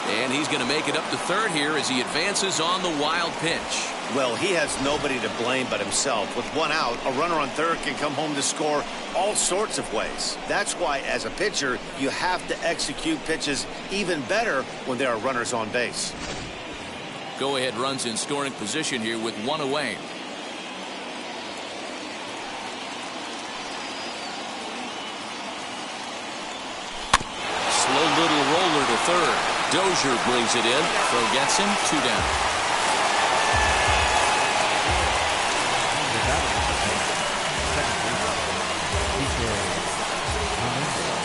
And he's going to make it up to third here as he advances on the wild pitch. Well, he has nobody to blame but himself. With one out, a runner on third can come home to score all sorts of ways. That's why, as a pitcher, you have to execute pitches even better when there are runners on base. Go ahead runs in scoring position here with one away. Slow little roller to third. Dozier brings it in. Throw gets him. 2 down.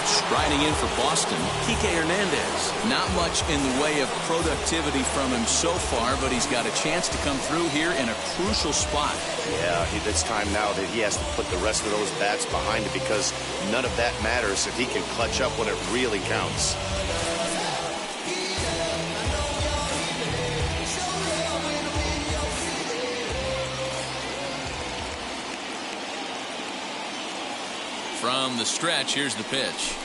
Striding in for Boston, Kike Hernandez. Not much in the way of productivity from him so far, but he's got a chance to come through here in a crucial spot. Yeah, it's time now that he has to put the rest of those bats behind it, because none of that matters if he can clutch up when it really counts. From the stretch, here's the pitch.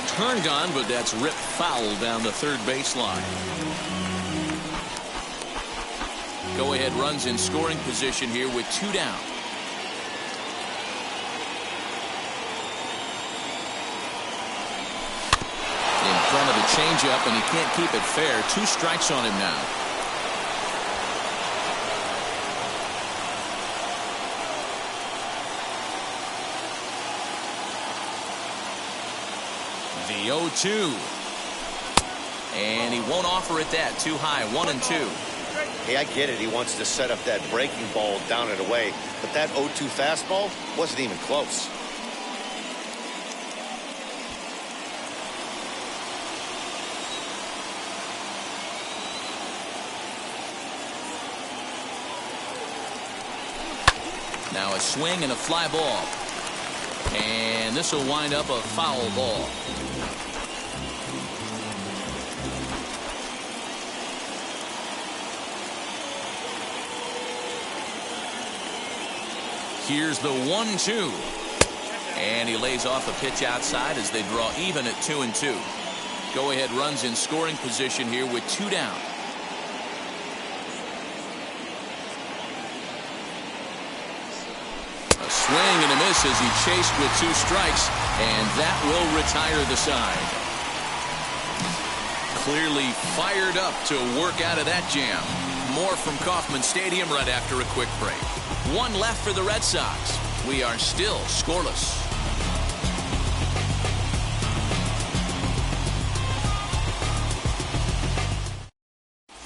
Turned on, but that's ripped foul down the third baseline. Go ahead runs in scoring position here with 2 down. In front of the changeup, and he can't keep it fair. 2 strikes on him now. The 0-2. And he won't offer it that. Too high. 1-2. Hey, I get it. He wants to set up that breaking ball down and away. But that 0-2 fastball wasn't even close. Now a swing and a fly ball. And this will wind up a foul ball. Here's the 1-2. And he lays off a pitch outside as they draw even at 2-2. Go ahead runs in scoring position here with 2 down. A swing and a miss as he chased with 2 strikes, and that will retire the side. Clearly fired up to work out of that jam. More from Kauffman Stadium right after a quick break. 1 left for the Red Sox. We are still scoreless.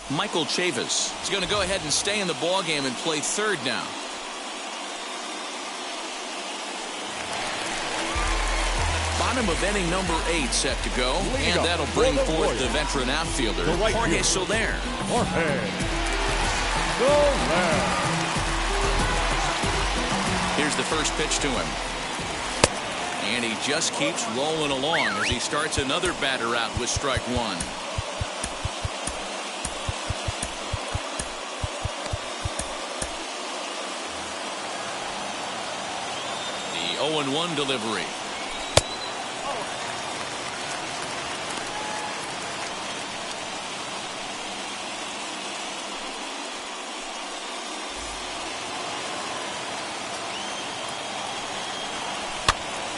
Michael Chavis is going to go ahead and stay in the ballgame and play third now. Bottom of inning number 8 set to go, and that'll bring forth the veteran outfielder, Jorge Soler. Here's the first pitch to him. And he just keeps rolling along as he starts another batter out with strike 1. The 0-1 delivery.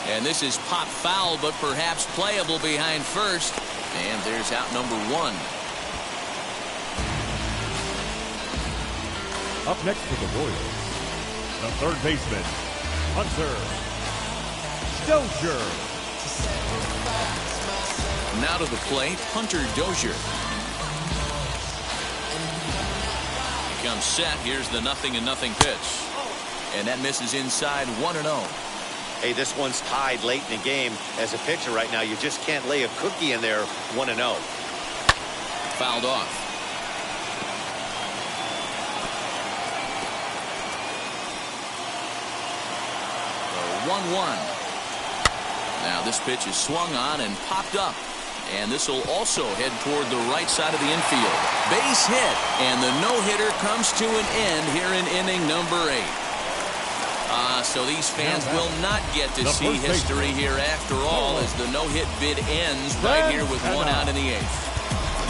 And this is pop foul, but perhaps playable behind first. And there's out number 1. Up next for the Royals, the third baseman, Hunter Dozier. Now to the plate, Hunter Dozier. I'm set. Here's the 0-0 pitch. And that misses inside 1-0. Hey, this one's tied late in the game. As a pitcher right now, you just can't lay a cookie in there 1-0. Fouled off. The 1-1. Now this pitch is swung on and popped up. And this will also head toward the right side of the infield. Base hit. And the no-hitter comes to an end here in inning number 8. So these fans will not get to see history here after all, as the no-hit bid ends right here with 1 out in the 8th.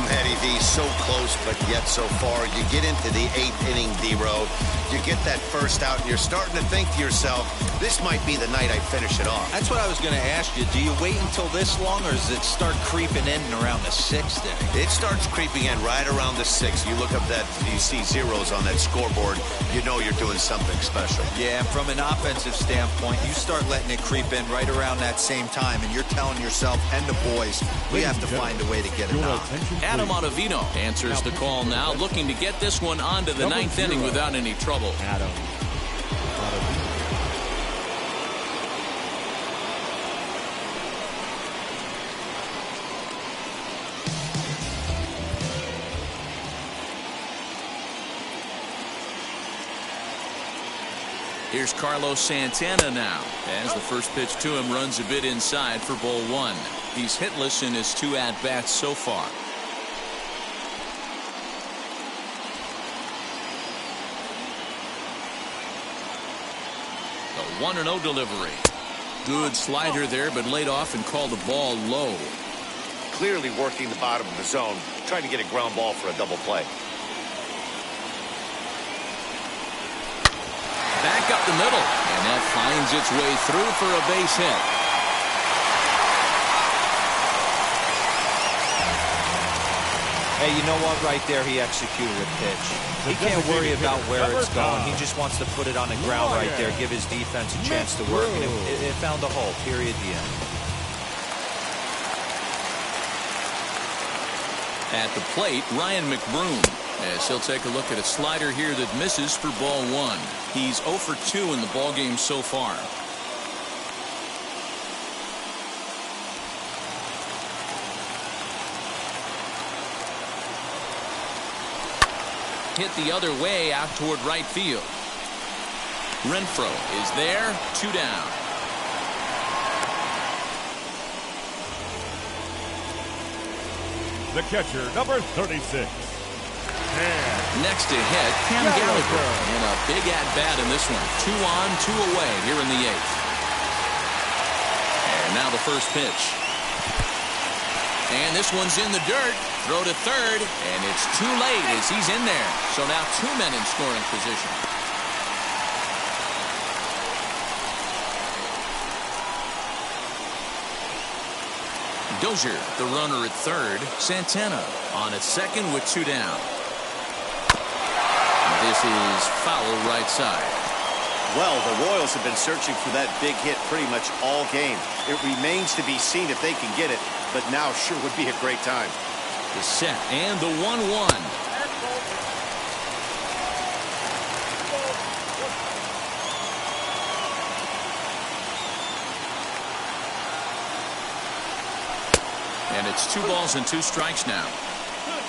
Matty V, so close, but yet so far. You get into the 8th inning, D-Row. You get that first out, and you're starting to think to yourself, this might be the night I finish it off. That's what I was going to ask you. Do you wait until this long, or does it start creeping in around the 6th inning? It starts creeping in right around the 6th. You look up that, you see zeros on that scoreboard, you know you're doing something special. Yeah, from an offensive standpoint, you start letting it creep in right around that same time, and you're telling yourself and the boys, we have to find a way to get it out. Adam Ottavino answers the call now, looking to get this one on to the 9th inning without any trouble. Adam Ottavino. Here's Carlos Santana now, as the first pitch to him runs a bit inside for ball 1. He's hitless in his 2 at-bats so far. The 1-0 delivery. Good slider there, but laid off and called the ball low. Clearly working the bottom of the zone, trying to get a ground ball for a double play. Back up the middle, and that finds its way through for a base hit. Hey, you know what? Right there, he executed a pitch. He can't worry about where it's going. He just wants to put it on the ground right there, give his defense a chance to work, and it found a hole. Period. The end. At the plate, Ryan McBroom, as he'll take a look at a slider here that misses for ball 1. He's 0 for 2 in the ballgame so far. Hit the other way out toward right field. Renfroe is there, 2 down. The catcher, number 36. Next to hit, Cam Gallagher in a big at-bat in this one. 2 on, 2 away here in the 8th. And now the first pitch. And this one's in the dirt. Throw to third, and it's too late as he's in there. So now 2 men in scoring position. Dozier, the runner at third. Santana on at second with 2 down. This is foul right side. Well, the Royals have been searching for that big hit pretty much all game. It remains to be seen if they can get it, but now sure would be a great time. The set and the 1-1. And it's 2 balls and 2 strikes now.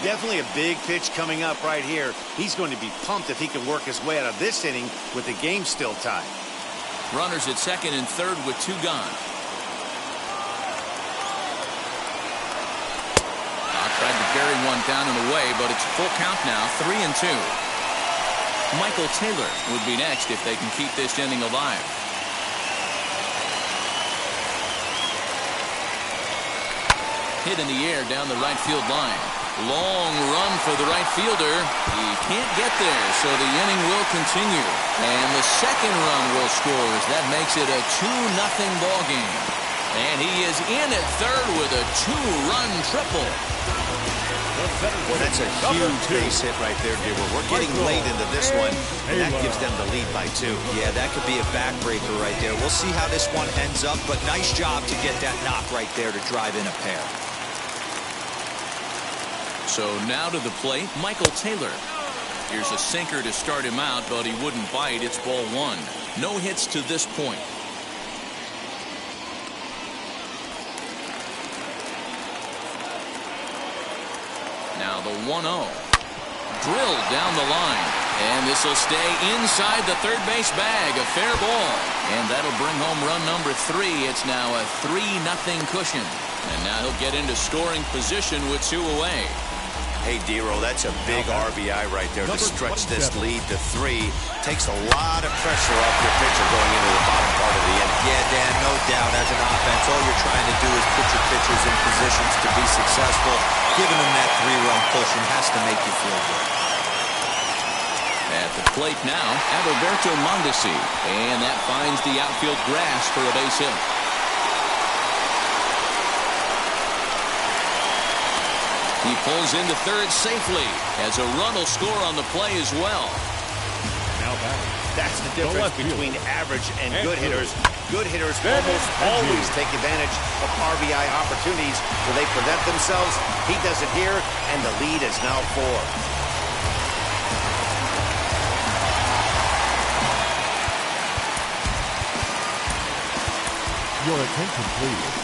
Definitely a big pitch coming up right here. He's going to be pumped if he can work his way out of this inning with the game still tied. Runners at second and third with 2 gone. Tried to bury one down and away, but it's full count now, 3-2. Michael Taylor would be next if they can keep this inning alive. Hit in the air down the right field line. Long run for the right fielder. He can't get there, so the inning will continue. And the second run will score as that makes it a 2-0 ball game. And he is in at third with a 2-run triple. Well, that's a huge base hit right there, Dibber. We're getting late into this one, and that gives them the lead by 2. Yeah, that could be a backbreaker right there. We'll see how this one ends up, but nice job to get that knock right there to drive in a pair. So now to the plate, Michael Taylor. Here's a sinker to start him out, but he wouldn't bite. It's ball one. No hits to this point. Now the 1-0. Drilled down the line. And this will stay inside the third base bag. A fair ball. And that'll bring home run number 3. It's now a 3-0 cushion. And now he'll get into scoring position with 2 away. Hey, Dero, that's a big RBI right there to stretch this lead to 3. Takes a lot of pressure off your pitcher going into the bottom part of the inning. Yeah, Dan, no doubt. As an offense, all you're trying to do is put your pitchers in positions to be successful. Giving them that 3-run cushion has to make you feel good. At the plate now, Adalberto Mondesi. And that finds the outfield grass for a base hit. He pulls into third safely as a run will score on the play as well. Now back. That's the difference between average and good hitters. Good hitters almost always take advantage of RBI opportunities where they present themselves. He does it here, and the lead is now 4. Your attention, please.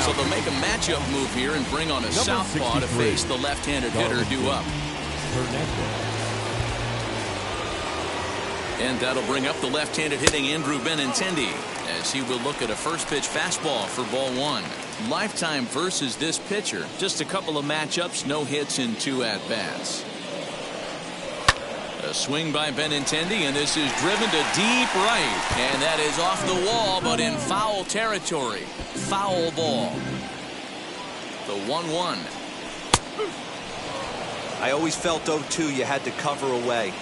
So they'll make a matchup move here and bring on a southpaw to face the left-handed hitter due up. And that'll bring up the left-handed hitting Andrew Benintendi as he will look at a first pitch fastball for ball 1. Lifetime versus this pitcher. Just a couple of matchups, no hits in 2 at-bats. A swing by Benintendi, and this is driven to deep right. And that is off the wall, but in foul territory. Foul ball. The 1-1. I always felt, 0-2, you had to cover away.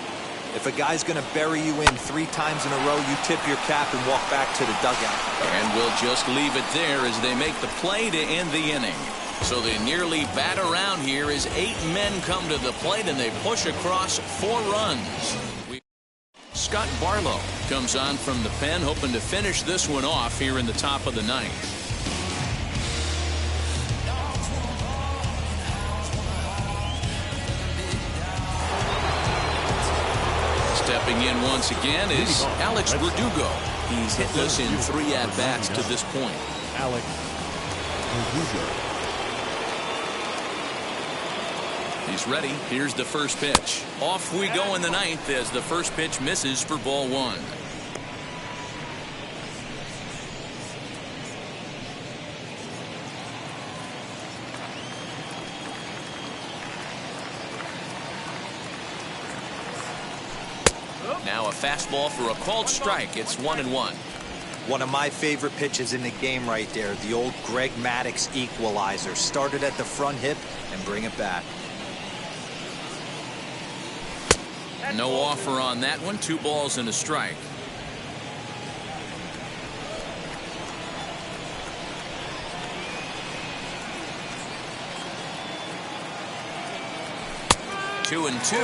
If a guy's going to bury you in 3 times in a row, you tip your cap and walk back to the dugout. And we'll just leave it there as they make the play to end the inning. So they nearly bat around here as 8 men come to the plate and they push across 4 runs. Scott Barlow comes on from the pen, hoping to finish this one off here in the top of the 9th. Stepping in once again is Alex Verdugo. He's hitless in 3 at-bats to this point. Alex Verdugo. He's ready. Here's the first pitch. Off we go in the 9th as the first pitch misses for ball 1. Now a fastball for a called strike. It's 1-1. One of my favorite pitches in the game right there. The old Greg Maddux equalizer. Started at the front hip and bring it back. No offer on that one. 2 balls and a strike. Two and 2.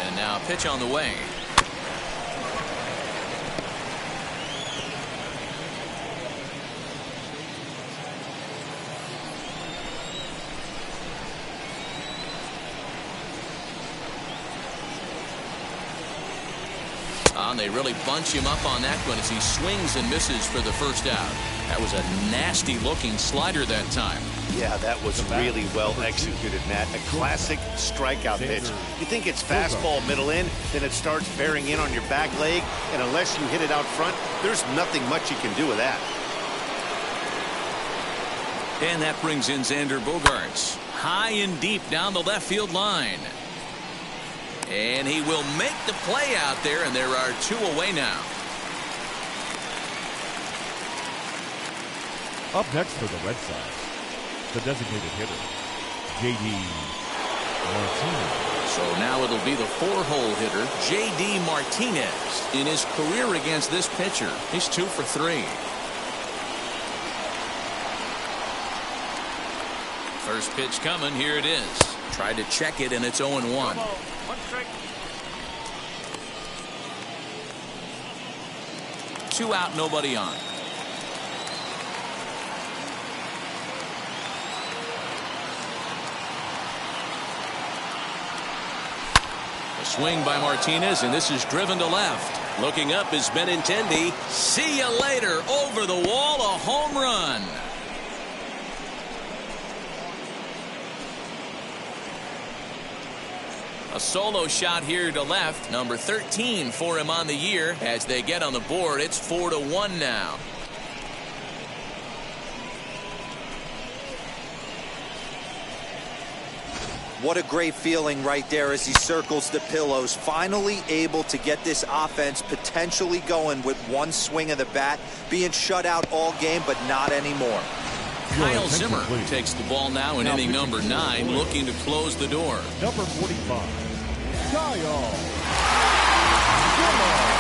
And now pitch on the way. And they really bunch him up on that one as he swings and misses for the first out. That was a nasty looking slider that time. Yeah, that was really well executed, Matt. A classic strikeout pitch. You think it's fastball middle in, then it starts bearing in on your back leg, and unless you hit it out front, there's nothing much you can do with that. And that brings in Xander Bogaerts. High and deep down the left field line. And he will make the play out there, and there are 2 away now. Up next for the Red Sox, the designated hitter, J.D. Martinez. So now it'll be the 4-hole hitter, J.D. Martinez. In his career against this pitcher, he's 2 for 3. First pitch coming. Here it is. Tried to check it, and it's 0-1. 2 out, nobody on. A swing by Martinez, and this is driven to left. Looking up is Benintendi. See you later. Over the wall, a home run. A solo shot here to left. Number 13 for him on the year. As they get on the board, it's 4-1 now. What a great feeling right there as he circles the pillows. Finally able to get this offense potentially going with one swing of the bat. Being shut out all game, but not anymore. Kyle Zimmer takes the ball now in inning number 9, looking to close the door. Number 45, Kyle Zimmer.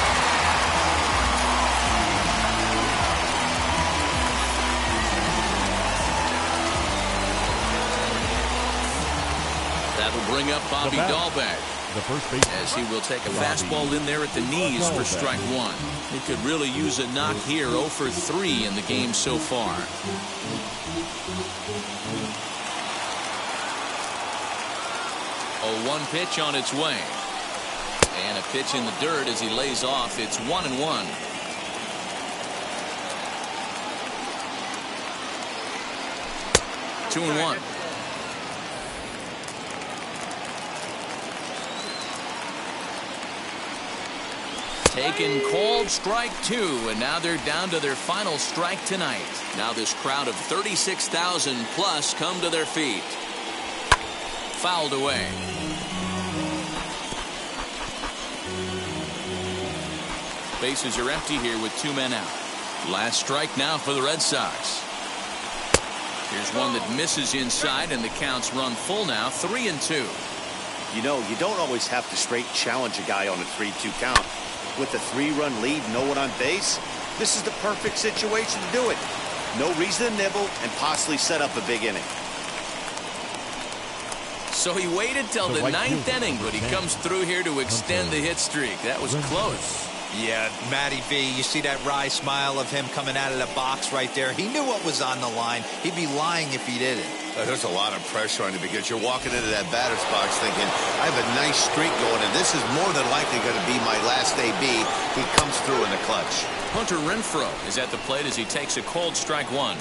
That'll bring up Bobby Dahlbeck. The first base, as he will take a fastball in there at the knees for strike one. He could really use a knock here. 0 for 3 in the game so far. A 1 pitch on its way. And a pitch in the dirt as he lays off. It's 1-1. Two and 1. Taken, called, strike 2, and now they're down to their final strike tonight. Now this crowd of 36,000 plus come to their feet. Fouled away. Bases are empty here with 2 men out. Last strike now for the Red Sox. Here's one that misses inside, and the count's run full now, 3-2. You know, you don't always have to straight challenge a guy on a 3-2 count. With a 3-run lead, no one on base, this is the perfect situation to do it. No reason to nibble and possibly set up a big inning. So he waited till the 9th inning, but he comes through here to extend the hit streak. That was close. Yeah, Matty V, you see that wry smile of him coming out of the box right there. He knew what was on the line. He'd be lying if he didn't. There's a lot of pressure on you because you're walking into that batter's box thinking, I have a nice streak going, and this is more than likely going to be my last AB. He comes through in the clutch. Hunter Renfroe is at the plate as he takes a called strike 1.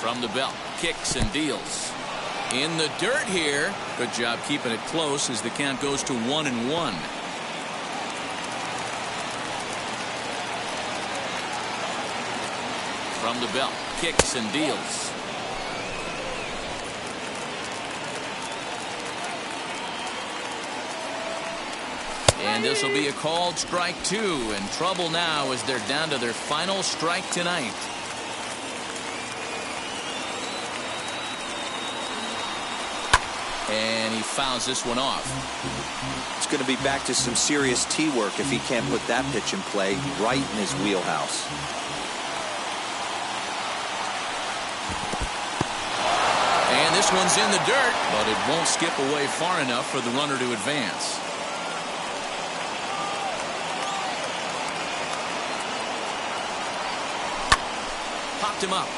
From the belt, kicks and deals. In the dirt here. Good job keeping it close as the count goes to 1-1. From the belt, kicks and deals. And this will be a called strike 2. In trouble now as they're down to their final strike tonight. And he fouls this one off. It's going to be back to some serious tee work if he can't put that pitch in play right in his wheelhouse. And this one's in the dirt, but it won't skip away far enough for the runner to advance. Popped him up.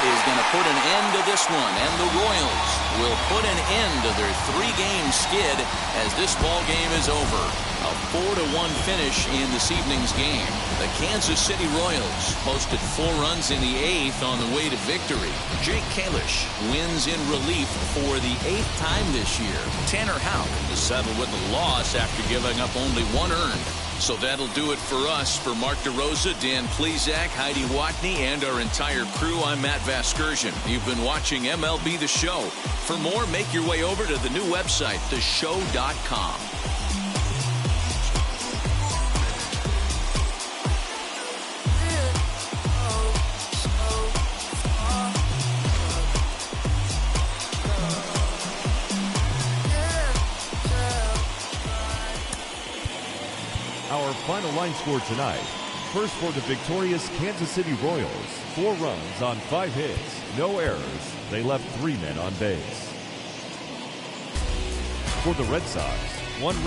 Is going to put an end to this one, and the Royals will put an end to their 3-game skid as this ball game is over. A 4-1 finish in this evening's game. The Kansas City Royals posted 4 runs in the 8th on the way to victory. Jake Kalish wins in relief for the 8th time this year. Tanner Houck is settled with a loss after giving up only 1 earned. So that'll do it for us. For Mark DeRosa, Dan Plezak, Heidi Watney, and our entire crew, I'm Matt Vasgersian. You've been watching MLB The Show. For more, make your way over to the new website, theshow.com. Our final line score tonight. First for the victorious Kansas City Royals. 4 runs on 5 hits. No errors. They left 3 men on base. For the Red Sox, 1 run.